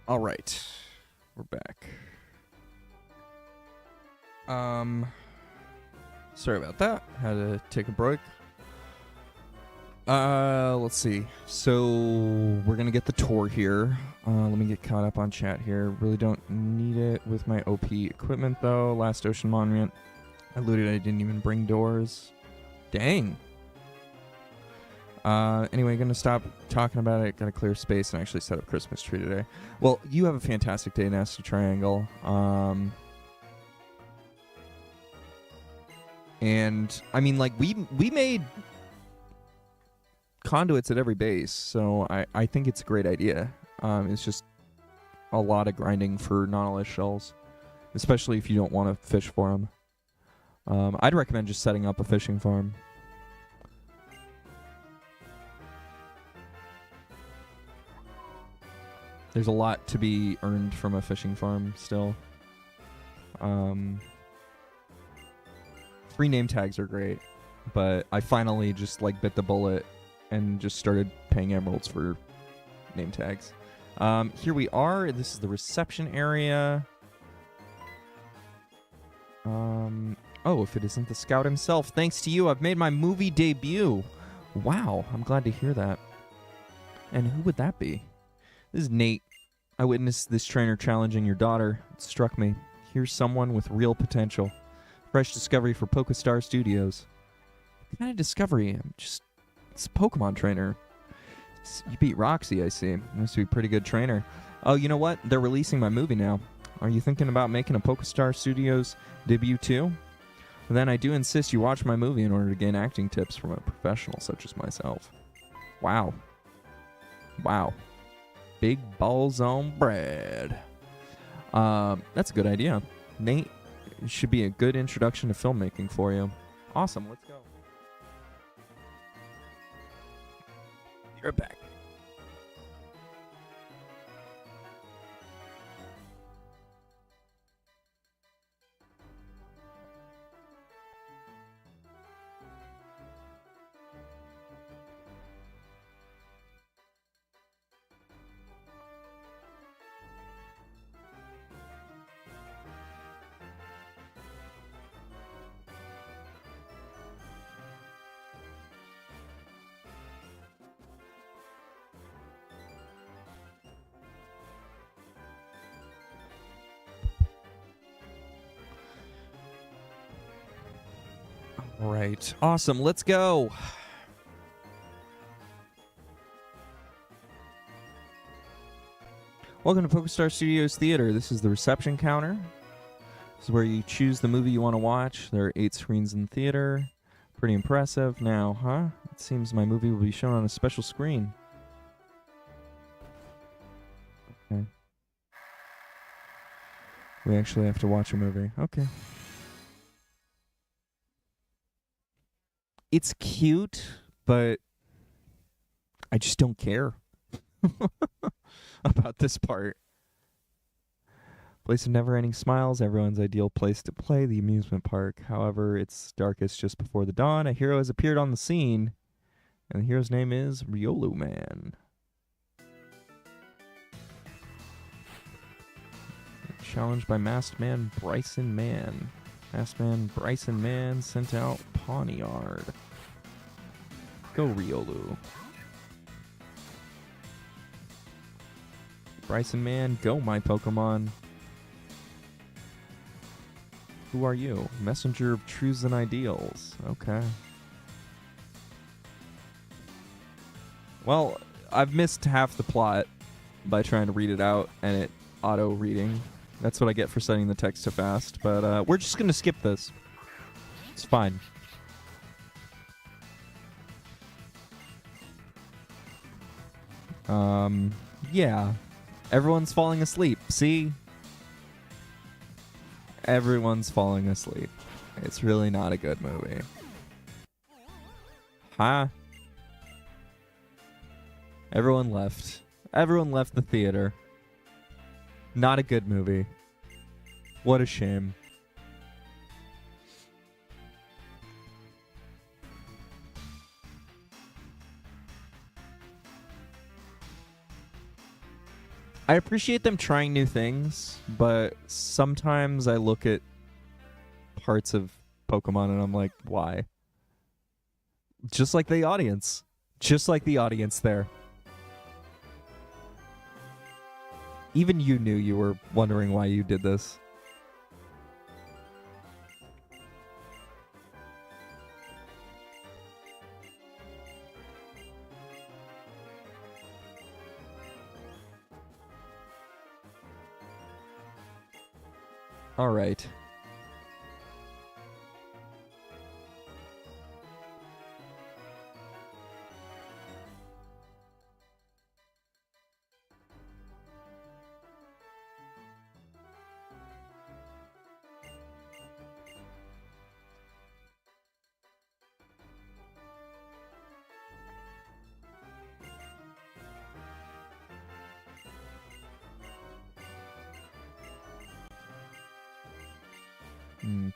All right. We're back. Sorry about that. Had to take a break. Let's see. So we're gonna get the tour here. Let me get caught up on chat here. Really don't need it with my OP equipment though. Last Ocean Monument. I looted. I didn't even bring doors. Dang. Anyway, gonna stop talking about it. Gotta clear space and actually set up Christmas tree today. Well, you have a fantastic day, Nasty Triangle. And I mean, like we made conduits at every base, so I think it's a great idea. It's just a lot of grinding for Nautilus shells, especially if you don't want to fish for them. I'd recommend just setting up a fishing farm. There's a lot to be earned from a fishing farm still. Free name tags are great, but I finally just like bit the bullet and just started paying emeralds for name tags. Here we are. This is the reception area. Oh, if it isn't the scout himself, thanks to you, I've made my movie debut. Wow, I'm glad to hear that. And who would that be? This is Nate. I witnessed this trainer challenging your daughter. It struck me. Here's someone with real potential. Fresh discovery for PokeStar Studios. What kind of discovery? It's a Pokemon trainer. You beat Roxy, I see. Must be a pretty good trainer. Oh, you know what? They're releasing my movie now. Are you thinking about making a PokeStar Studios debut too? Well, then I do insist you watch my movie in order to gain acting tips from a professional such as myself. Wow. Wow. Big balls on bread. That's a good idea. Nate, it should be a good introduction to filmmaking for you. Awesome, let's go. You're back. All right. Awesome. Let's go. Welcome to PokeStar Studios Theater. This is the reception counter. This is where you choose the movie you want to watch. There are 8 screens in the theater. Pretty impressive. Now, huh? It seems my movie will be shown on a special screen. Okay. We actually have to watch a movie. Okay. It's cute, but I just don't care about this part. Place of never-ending smiles, everyone's ideal place to play, the amusement park. However, it's darkest just before the dawn. A hero has appeared on the scene, and the hero's name is Riolu Man. Challenged by Masked Man Bryson Man. Masked Man Bryson Man sent out Pawniard. Go Riolu. Bryson Man, go my Pokemon. Who are you? Messenger of Truths and Ideals. Okay. Well, I've missed half the plot by trying to read it out and it auto-reading. That's what I get for setting the text to fast, but we're just going to skip this. It's fine. Yeah. Everyone's falling asleep. See? Everyone's falling asleep. It's really not a good movie. Huh? Everyone left. Everyone left the theater. Not a good movie. What a shame. I appreciate them trying new things, but sometimes I look at parts of Pokemon and I'm like, why? Just like the audience. Just like the audience there. Even you knew you were wondering why you did this. All right.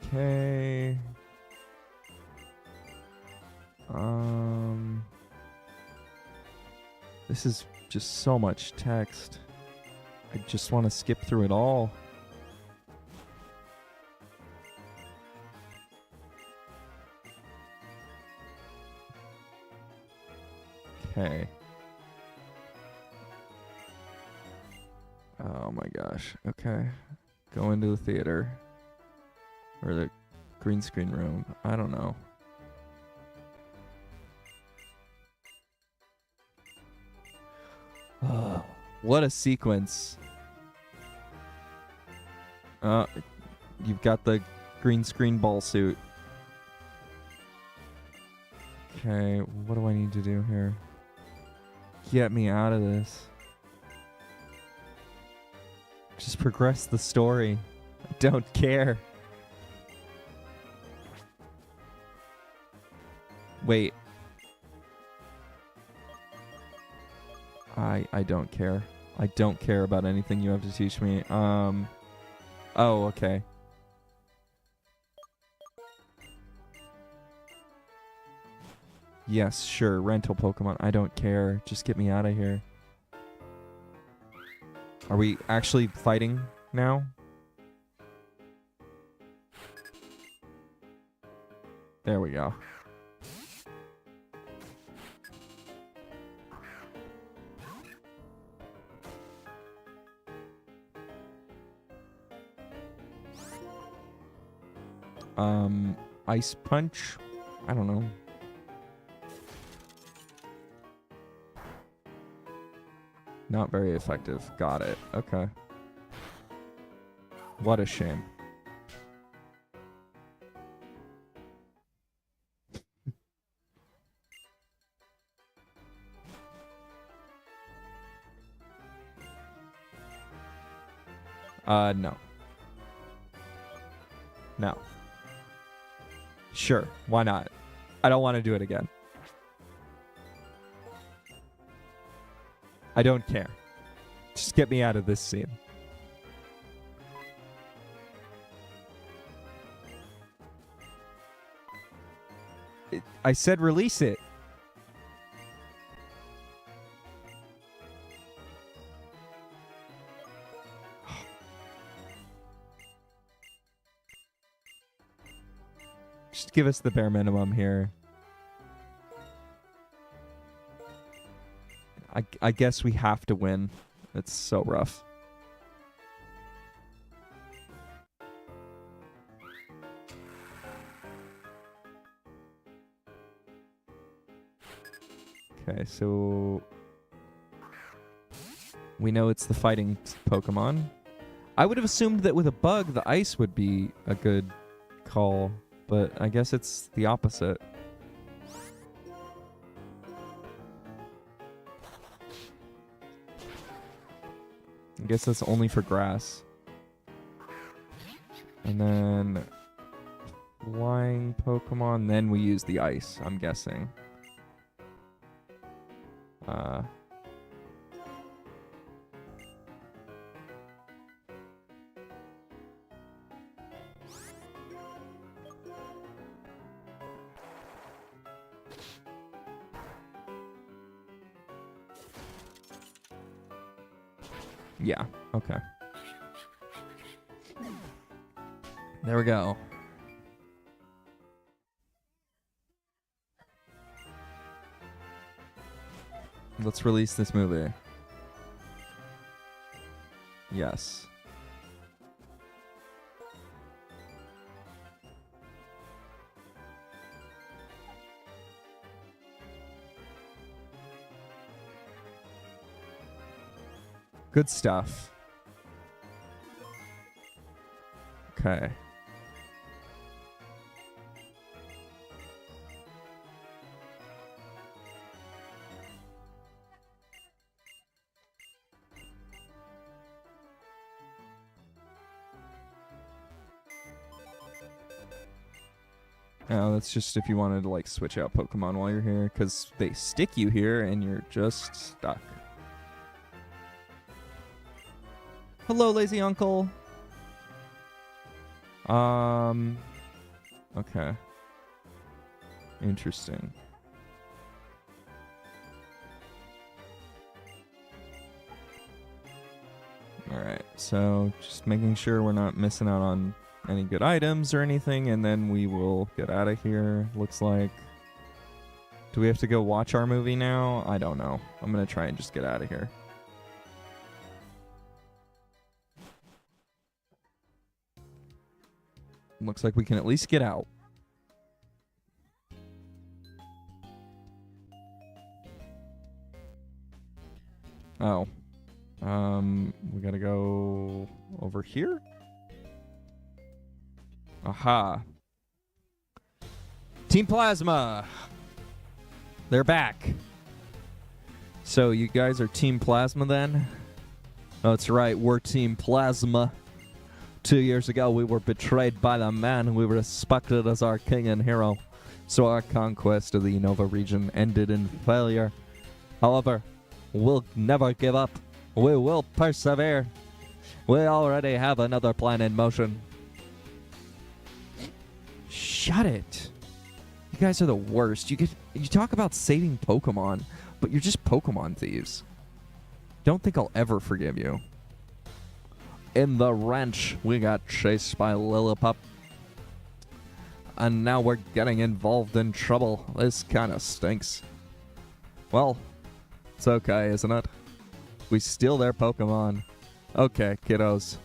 Okay. This is just so much text. I just want to skip through it all. Okay. Oh my gosh. Okay. Go into the theater. Or the green screen room. I don't know. What a sequence. You've got the green screen ball suit. Okay, what do I need to do here? Get me out of this. Just progress the story. I don't care. Wait. I don't care. I don't care about anything you have to teach me. Oh, okay. Yes, sure. Rental Pokemon. I don't care. Just get me out of here. Are we actually fighting now? There we go. Ice Punch? I don't know. Not very effective. Got it. Okay. What a shame. No. No. Sure, why not? I don't want to do it again. I don't care. Just get me out of this scene. I said release it. Just give us the bare minimum here. I guess we have to win. It's so rough. Okay, so we know it's the fighting Pokemon. I would have assumed that with a bug, the ice would be a good call, but I guess it's the opposite. I guess that's only for grass. And then flying Pokemon, then we use the ice, I'm guessing. Yeah, okay. There we go. Let's release this movie. Yes. Good stuff. Okay. Oh, that's just if you wanted to like switch out Pokemon while you're here, because they stick you here and you're just stuck. Hello, lazy uncle. Okay. Interesting. Alright, so just making sure we're not missing out on any good items or anything, and then we will get out of here, looks like. Do we have to go watch our movie now? I don't know. I'm gonna try and just get out of here. Looks like we can at least get out. Oh. We gotta go over here? Aha. Team Plasma! They're back. So you guys are Team Plasma then? That's right, we're Team Plasma. 2 years ago, we were betrayed by the man we respected as our king and hero. So our conquest of the Unova region ended in failure. However, we'll never give up. We will persevere. We already have another plan in motion. Shut it. You guys are the worst. You talk about saving Pokemon, but you're just Pokemon thieves. Don't think I'll ever forgive you. In the ranch, we got chased by Lillipup. And now we're getting involved in trouble. This kind of stinks. Well, it's okay, isn't it? We steal their Pokemon. Okay, kiddos.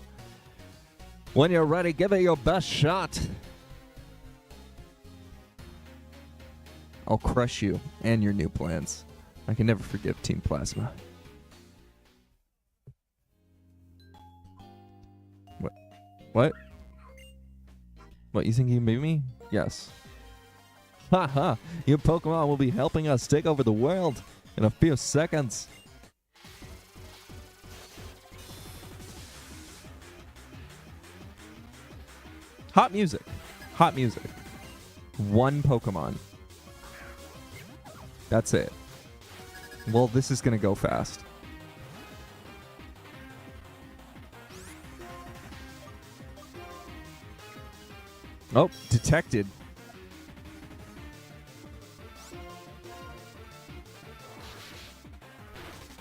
When you're ready, give it your best shot. I'll crush you and your new plans. I can never forgive Team Plasma. What? What, you think you can beat me? Yes. Haha, your Pokemon will be helping us take over the world in a few seconds. Hot music. Hot music. One Pokemon. That's it. Well, this is going to go fast. Oh, detected.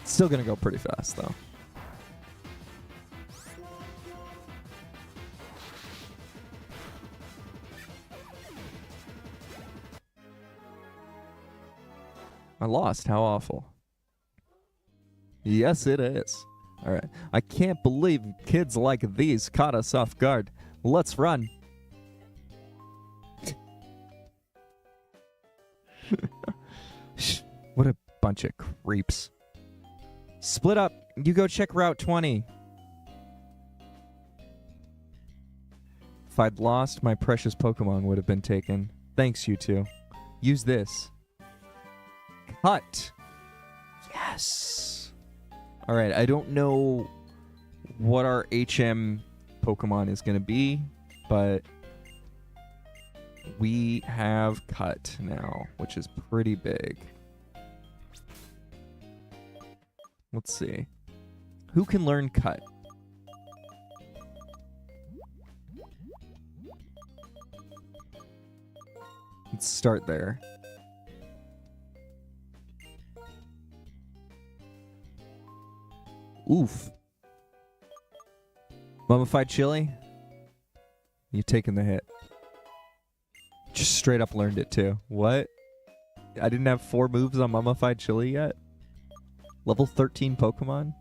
Still gonna go pretty fast, though. I lost. How awful. Yes, it is. All right. I can't believe kids like these caught us off guard. Let's run. What a bunch of creeps. Split up. You go check Route 20. If I'd lost, my precious Pokemon would have been taken. Thanks, you two. Use this. Cut. Yes. All right. I don't know what our HM Pokemon is going to be, but we have Cut now, which is pretty big. Let's see. Who can learn Cut? Let's start there. Oof. Mummified chili? You taking the hit. Just straight up learned it too. What? I didn't have 4 moves on Mummified chili yet? Level 13 Pokemon?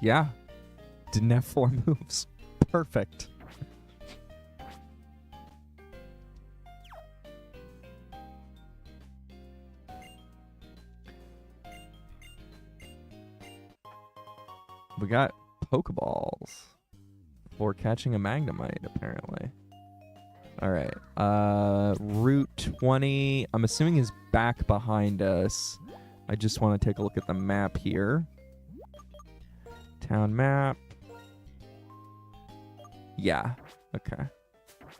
Yeah. Didn't have 4 moves. Perfect. We got Pokeballs for catching a Magnemite, apparently. All right. Route 20, I'm assuming is back behind us. I just want to take a look at the map here. Town map. Yeah. Okay.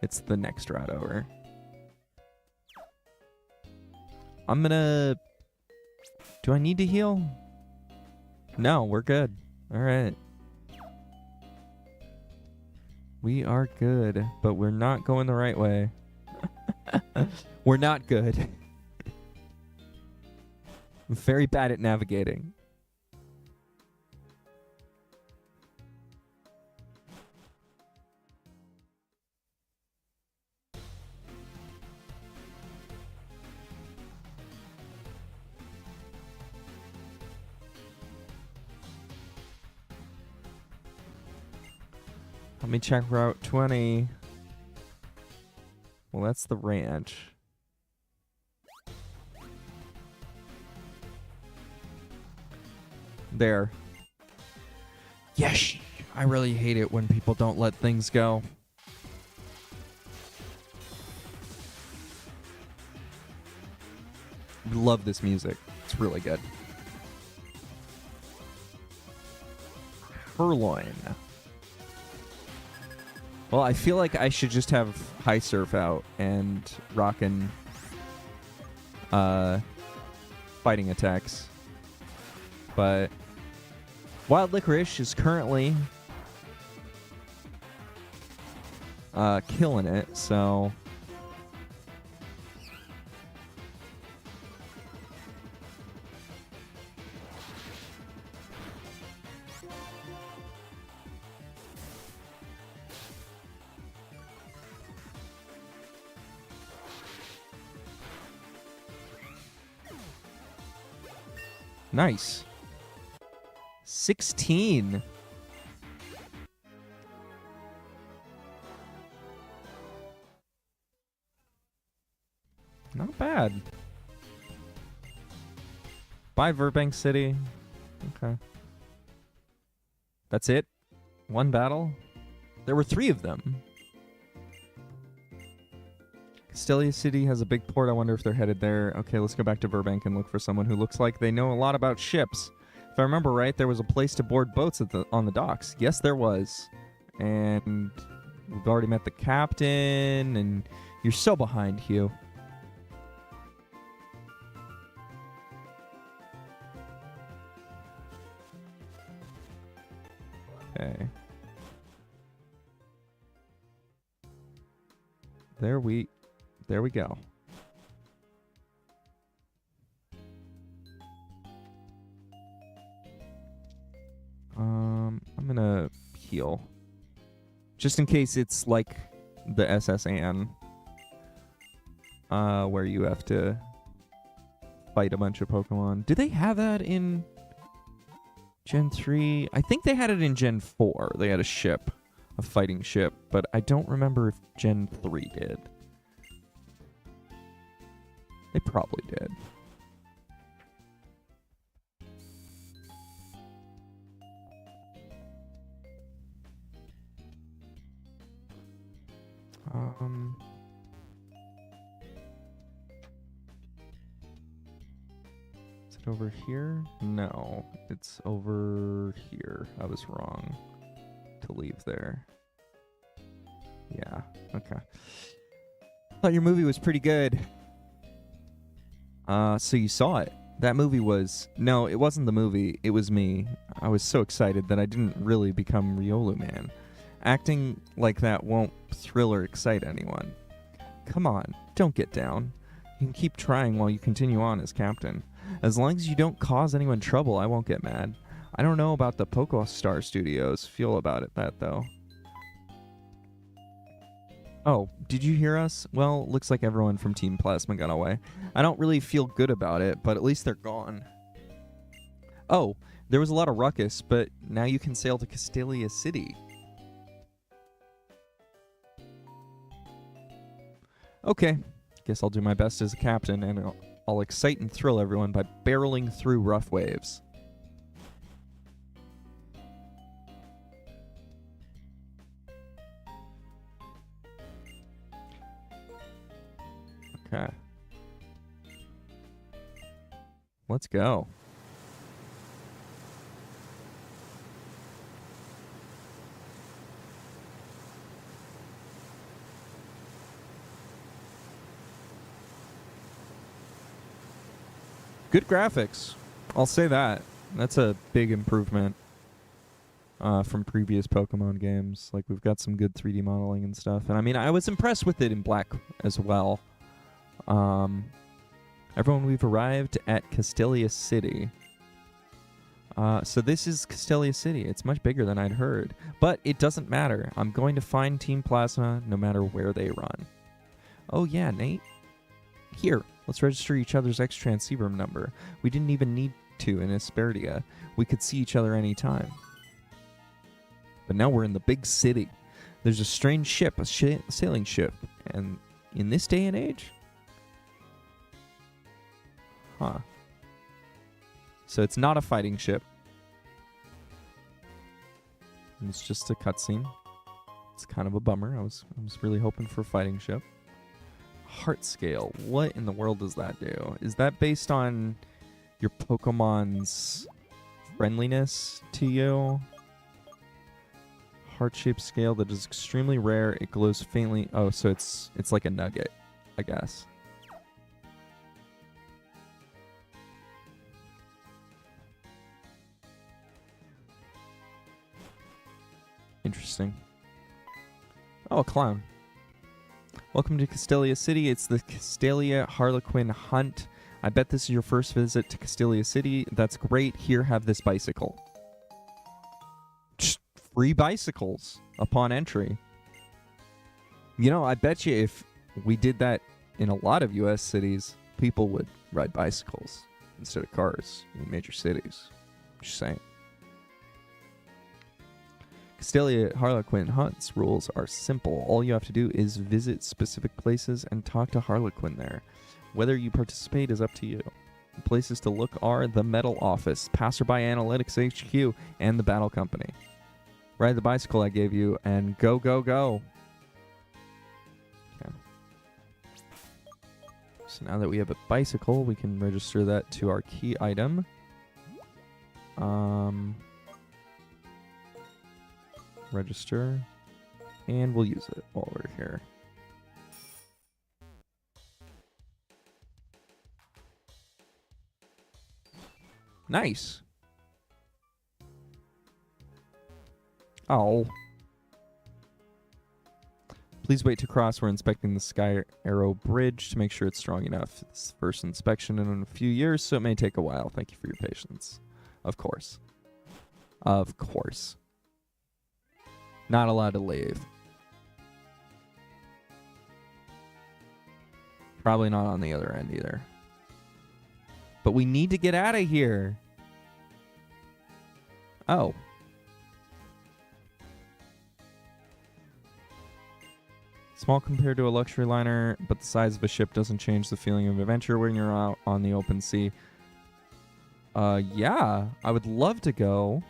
It's the next route over. I'm gonna... Do I need to heal? No, we're good. All right. We are good, but we're not going the right way. We're not good. I'm very bad at navigating. Let me check Route 20. Well, that's the ranch. There. Yes! I really hate it when people don't let things go. Love this music. It's really good. Purloin. Well, I feel like I should just have High Surf out and rockin' fighting attacks. But Wild Licorice is currently killing it, so... Nice. 16. Not bad. Bye, Burbank City. Okay. That's it? One battle? There were 3 of them. Castelia City has a big port. I wonder if they're headed there. Okay, let's go back to Burbank and look for someone who looks like they know a lot about ships. If I remember right, there was a place to board boats on the docks. Yes, there was. And we've already met the captain, and you're so behind, Hugh. Okay. There we go. I'm gonna heal. Just in case it's like the SS Anne. Where you have to fight a bunch of Pokemon. Did they have that in Gen 3? I think they had it in Gen 4. They had a ship. A fighting ship. But I don't remember if Gen 3 did. They probably did. Is it over here? No, it's over here. I was wrong to leave there. Yeah, okay. Thought your movie was pretty good. So you saw it. That movie was... No, it wasn't the movie. It was me. I was so excited that I didn't really become Riolu Man. Acting like that won't thrill or excite anyone. Come on, don't get down. You can keep trying while you continue on as captain. As long as you don't cause anyone trouble, I won't get mad. I don't know about the PokeStar Studios feel about that, though. Oh, did you hear us? Well, looks like everyone from Team Plasma got away. I don't really feel good about it, but at least they're gone. Oh, there was a lot of ruckus, but now you can sail to Castelia City. Okay, guess I'll do my best as a captain, and I'll excite and thrill everyone by barreling through rough waves. Okay. Let's go. Good graphics. I'll say that. That's a big improvement from previous Pokemon games. Like, we've got some good 3D modeling and stuff. And I mean, I was impressed with it in black as well. Everyone, we've arrived at Castelia City. So this is Castelia City. It's much bigger than I'd heard. But it doesn't matter. I'm going to find Team Plasma no matter where they run. Oh yeah, Nate. Here, let's register each other's X-Transceiver number. We didn't even need to in Asperdia. We could see each other anytime. But now we're in the big city. There's a strange ship, a sailing ship. And in this day and age? Huh. So it's not a fighting ship. It's just a cutscene. It's kind of a bummer. I was really hoping for a fighting ship. Heart scale. What in the world does that do? Is that based on your Pokemon's friendliness to you? Heart-shaped scale that is extremely rare. It glows faintly. Oh, so it's like a nugget, I guess. Interesting. Oh, a clown. Welcome to Castelia City. It's the Castelia Harlequin Hunt. I bet this is your first visit to Castelia City. That's great. Here, have this bicycle. Just free bicycles upon entry. You know, I bet you if we did that in a lot of U.S. cities, people would ride bicycles instead of cars in major cities. Just saying. Castelia Harlequin Hunt's rules are simple. All you have to do is visit specific places and talk to Harlequin there. Whether you participate is up to you. The places to look are the Metal Office, Passerby Analytics HQ, and the Battle Company. Ride the bicycle I gave you and go, go, go. Okay. So now that we have a bicycle, we can register that to our key item. Register, and we'll use it while we're here. Nice. Oh. Please wait to cross. We're inspecting the Sky Arrow Bridge to make sure it's strong enough. It's the first inspection in a few years, so it may take a while. Thank you for your patience. Of course. Of course. Not allowed to leave. Probably not on the other end either. But we need to get out of here. Oh. Small compared to a luxury liner, but the size of a ship doesn't change the feeling of adventure when you're out on the open sea. Yeah, I would love to go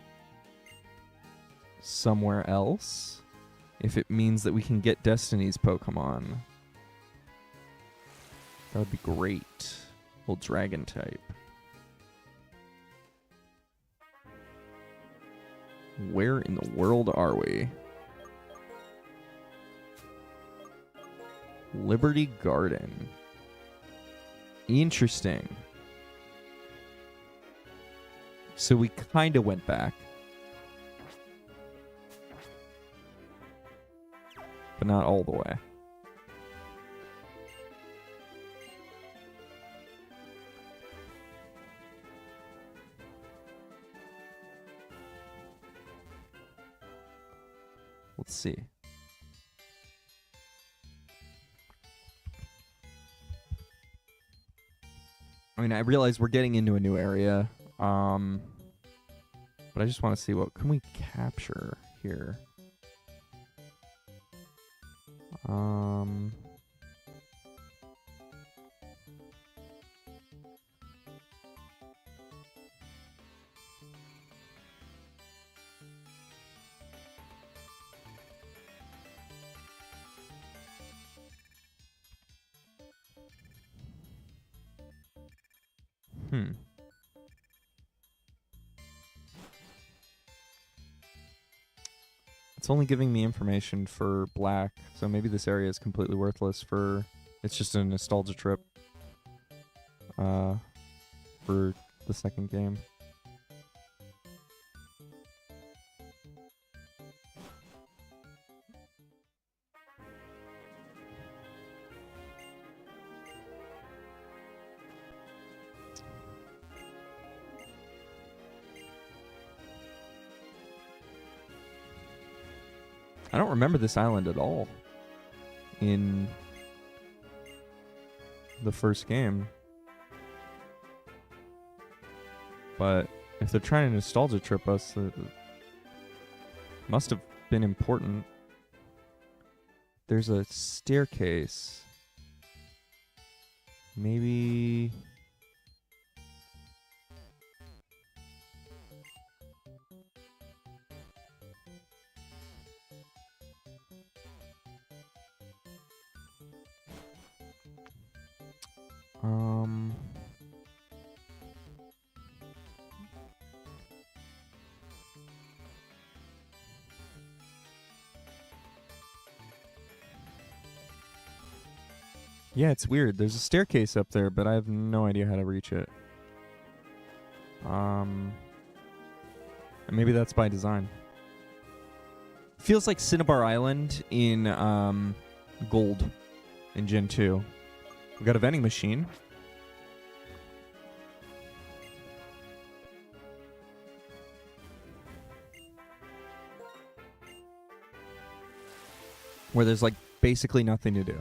somewhere else if it means that we can get Destiny's Pokemon. That would be great. Well, dragon type. Where in the world are we? Liberty Garden. Interesting. So we kind of went back. But not all the way. Let's see. I mean, I realize we're getting into a new area, but I just want to see what can we capture here. It's only giving me information for black, so maybe this area is completely worthless for... It's just a nostalgia trip for the second game. I don't remember this island at all in the first game. But if they're trying to nostalgia trip us, it must have been important. There's a staircase. Maybe... Yeah, it's weird. There's a staircase up there, but I have no idea how to reach it. And maybe that's by design. Feels like Cinnabar Island in Gold in Gen 2. We got a vending machine. Where there's like basically nothing to do.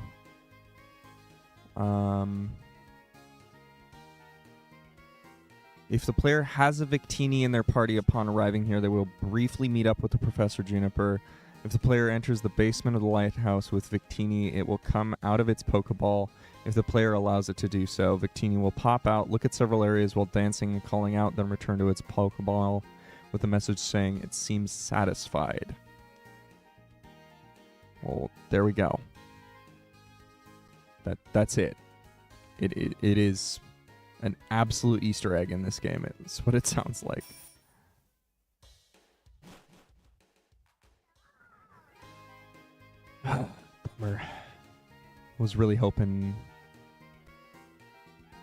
If the player has a Victini in their party upon arriving here, they will briefly meet up with the Professor Juniper. If the player enters the basement of the lighthouse with Victini, it will come out of its Pokeball. If the player allows it to do so, Victini will pop out, look at several areas while dancing and calling out, then return to its Pokeball with a message saying it seems satisfied. Well, there we go. That's it. It is an absolute Easter egg in this game. It's what it sounds like. Bummer. Was really hoping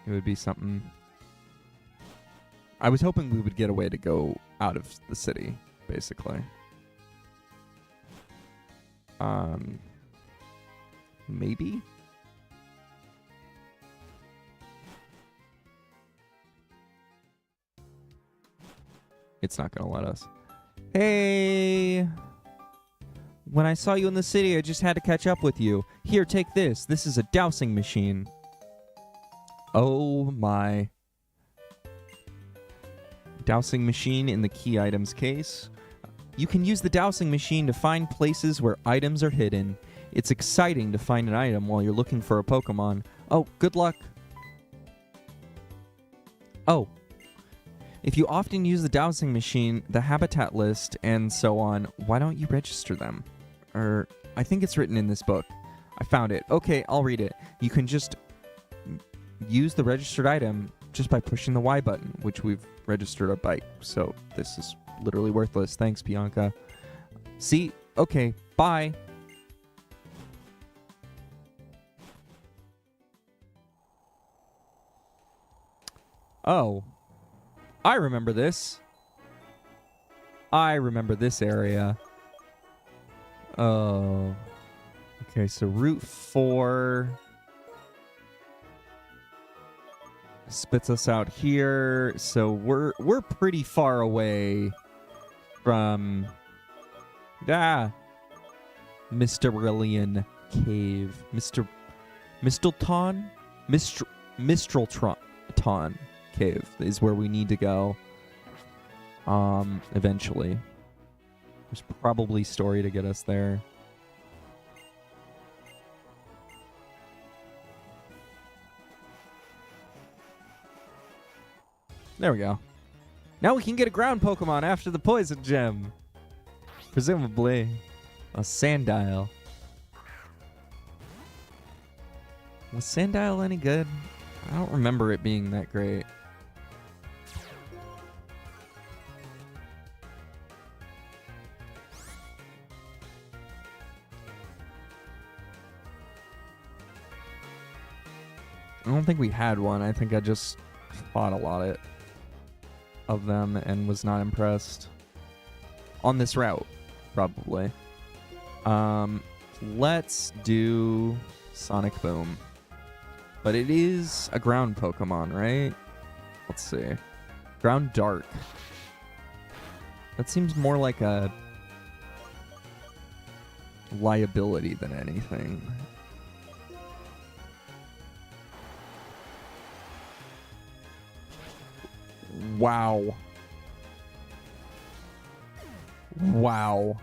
it would be something. I was hoping we would get a way to go out of the city, basically. Maybe? It's not going to let us. Hey! When I saw you in the city, I just had to catch up with you. Here, take this. This is a dowsing machine. Oh my. Dowsing machine in the key items case. You can use the dowsing machine to find places where items are hidden. It's exciting to find an item while you're looking for a Pokemon. Oh, good luck. Oh. If you often use the dowsing machine, the habitat list, and so on, why don't you register them? Or, I think it's written in this book. I found it. Okay, I'll read it. You can just use the registered item just by pushing the Y button, which we've registered a bike. So this is literally worthless. Thanks, Bianca. See? Okay, bye. Oh. I remember this. I remember this area. Oh. Okay, so Route 4 spits us out here. So we're pretty far away from... Mysterillian Cave. Mistelton? Mistralton Cave is where we need to go. Eventually. There's probably story to get us there. There we go. Now we can get a ground Pokemon after the Poison Gem. Presumably. A Sandile. Was Sandile any good? I don't remember it being that great. I don't think we had one. I think I just fought a lot of them and was not impressed. On this route, probably. Let's do Sonic Boom. But it is a ground Pokemon, right? Let's see. Ground Dark. That seems more like a liability than anything. Wow. Wow.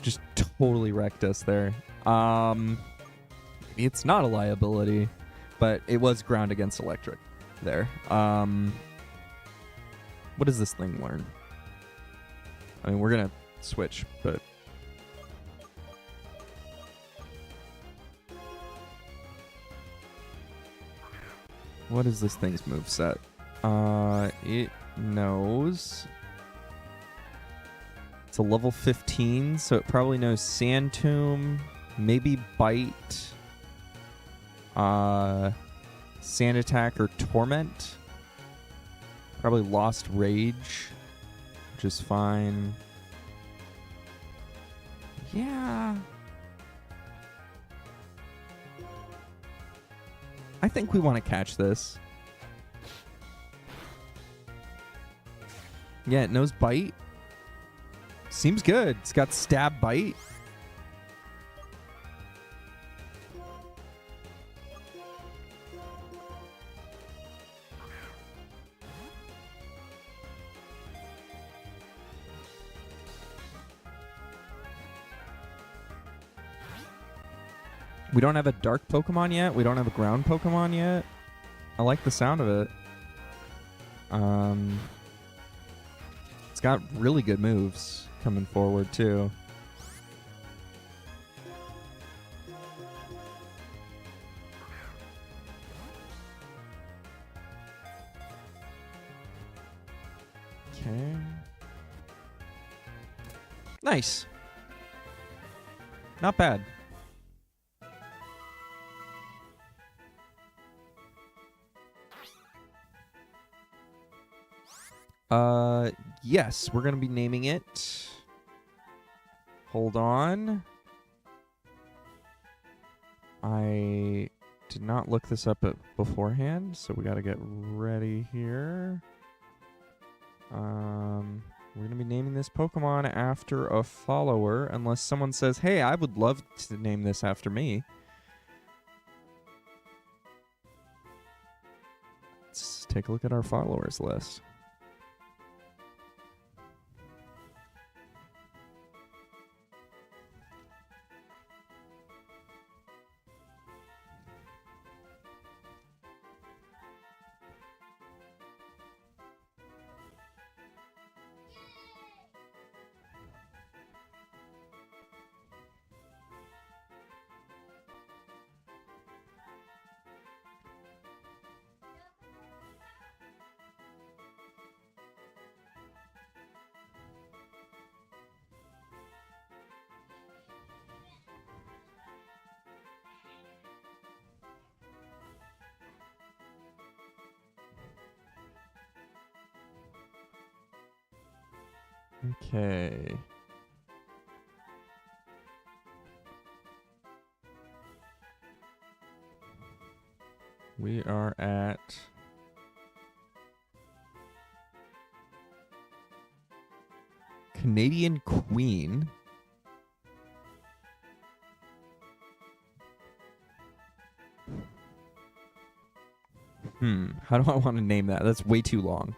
Just totally wrecked us there. It's not a liability, but it was ground against electric there. What does this thing learn? I mean, we're going to switch, but... What is this thing's moveset? It knows... It's a level 15, so it probably knows Sand Tomb, maybe Bite, Sand Attack or Torment. Probably Lost Rage, which is fine. Yeah. I think we want to catch this. Yeah, it knows Bite. Seems good. It's got Stab Bite. We don't have a dark Pokemon yet. We don't have a ground Pokemon yet. I like the sound of it. It's got really good moves coming forward too. Okay. Nice. Not bad. Yes, we're going to be naming it. Hold on. I did not look this up beforehand, so we got to get ready here. We're going to be naming this Pokemon after a follower, unless someone says, hey, I would love to name this after me. Let's take a look at our followers list. Okay. We are at Canadian Queen. How do I want to name that? That's way too long.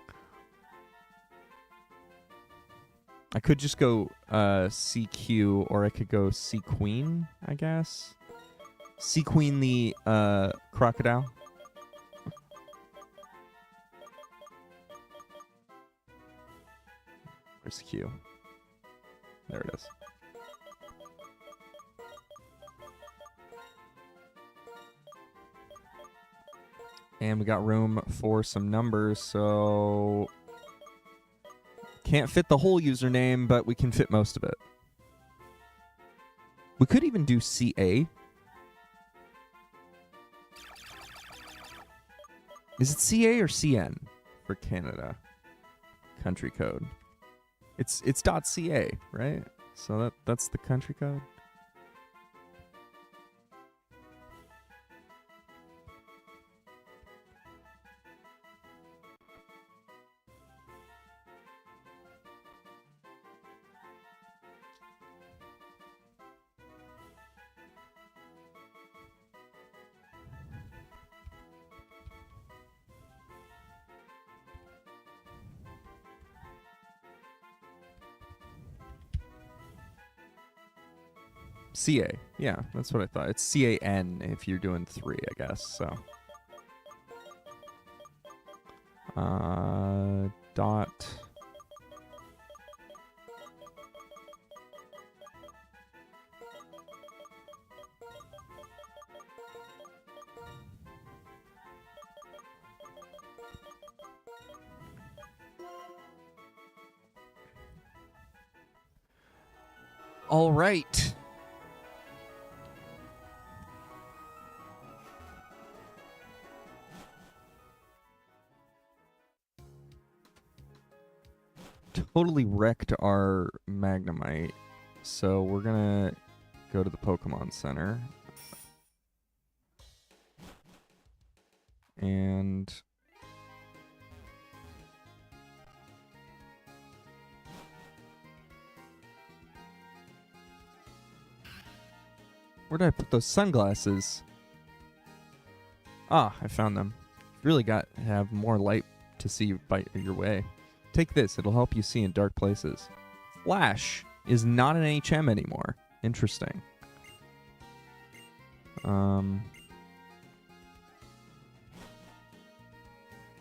I could just go CQ, or I could go Sequeen, I guess. Sequeen the crocodile. Where's the Q? There it is. And we got room for some numbers, so can't fit the whole username, but we can fit most of it. We could even do CA. Is it CA or CN for Canada? Country code. It's .ca, right? So that's the country code. CA. Yeah, that's what I thought. It's CAN if you're doing 3, I guess. So. Dot. All right. Totally wrecked our Magnemite, so we're gonna go to the Pokemon Center and where did I put those sunglasses? Ah, I found them. Really got to have more light to see by your way. Take this, it'll help you see in dark places. Flash is not an HM anymore. Interesting.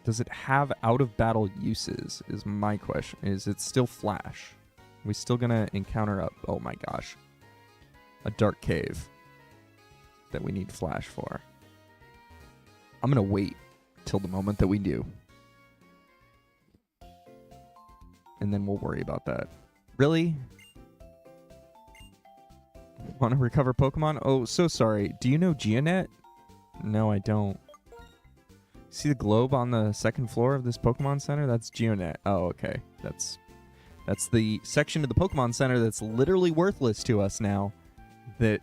Does it have out-of-battle uses, is my question. Is it still Flash? We still gonna encounter a, oh my gosh, a dark cave that we need Flash for. I'm gonna wait till the moment that we do. And then we'll worry about that. Really? Want to recover Pokemon? Oh, so sorry. Do you know Geonet? No, I don't. See the globe on the second floor of this Pokemon Center? That's Geonet. Oh, okay. That's the section of the Pokemon Center that's literally worthless to us now. That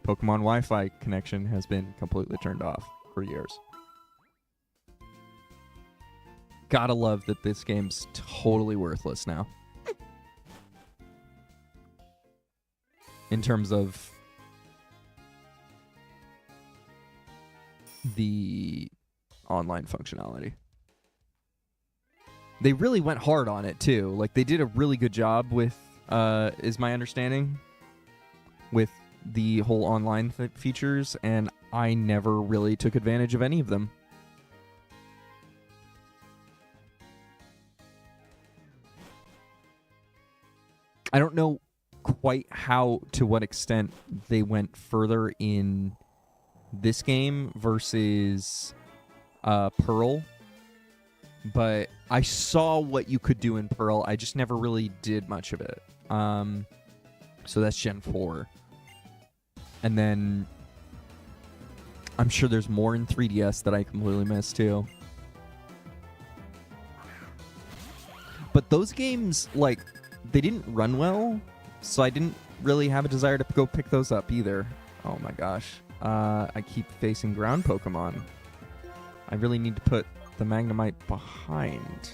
Pokemon Wi-Fi connection has been completely turned off for years. Gotta love that this game's totally worthless now. In terms of the online functionality. They really went hard on it too. Like, they did a really good job with, is my understanding, with the whole online features, and I never really took advantage of any of them. I don't know quite how, to what extent they went further in this game versus Pearl, but I saw what you could do in Pearl. I just never really did much of it. So that's Gen 4. And then I'm sure there's more in 3DS that I completely missed too. But those games, like, they didn't run well, so I didn't really have a desire to go pick those up either. Oh my gosh. I keep facing ground Pokemon. I really need to put the Magnemite behind.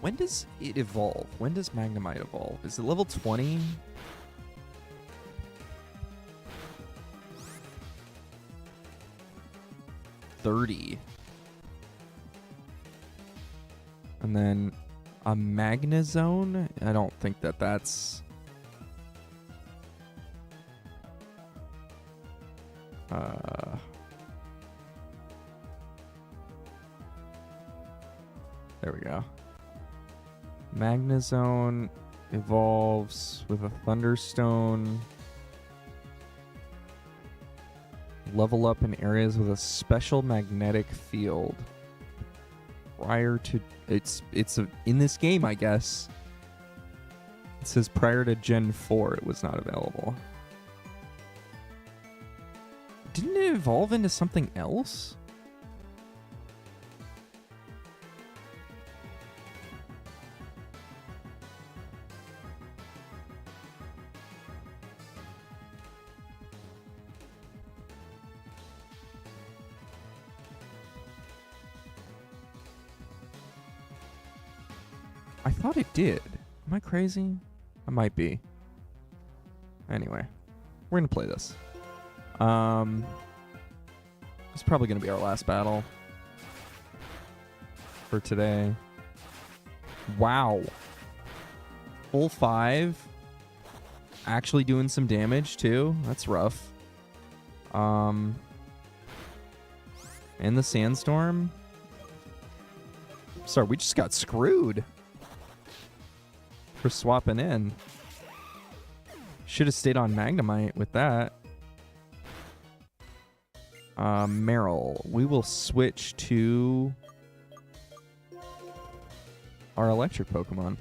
When does it evolve? When does Magnemite evolve? Is it level 20? 30. And then a Magnezone? I don't think that's... There we go. Magnezone evolves with a Thunderstone. Level up in areas with a special magnetic field. Prior to... in this game, I guess. It says prior to Gen 4 it was not available. Didn't it evolve into something else? I thought it did. Am I crazy? I might be. Anyway, we're going to play this. It's probably going to be our last battle for today. Wow. Full 5. Actually doing some damage, too. That's rough. And the Sandstorm. Sorry, we just got screwed for swapping in. Should have stayed on Magnemite with that. Meryl. We will switch to our electric Pokemon.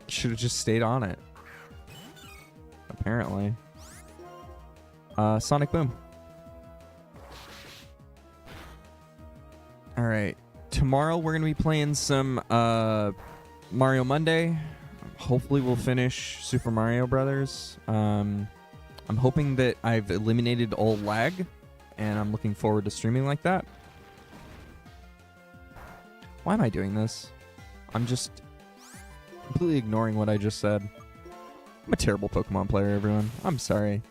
Should have just stayed on it. Apparently. Sonic Boom. Alright. Tomorrow we're going to be playing some Mario Monday. Hopefully we'll finish Super Mario Brothers. I'm hoping that I've eliminated all lag, and I'm looking forward to streaming like that. Why am I doing this? I'm just completely ignoring what I just said. I'm a terrible Pokemon player, everyone. I'm sorry.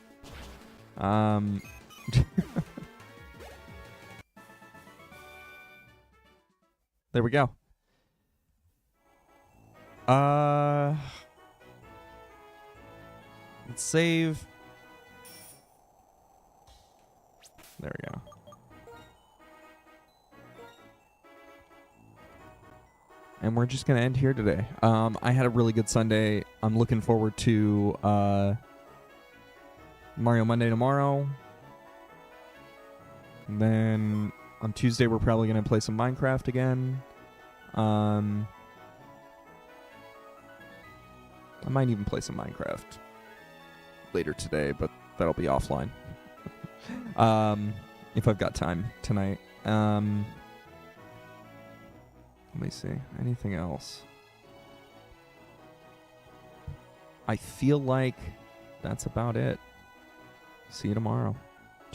There we go. Let's save. There we go. And we're just going to end here today. I had a really good Sunday. I'm looking forward to Mario Monday tomorrow. And then on Tuesday, we're probably going to play some Minecraft again. I might even play some Minecraft later today, but that'll be offline. If I've got time tonight. Let me see. Anything else? I feel like that's about it. See you tomorrow.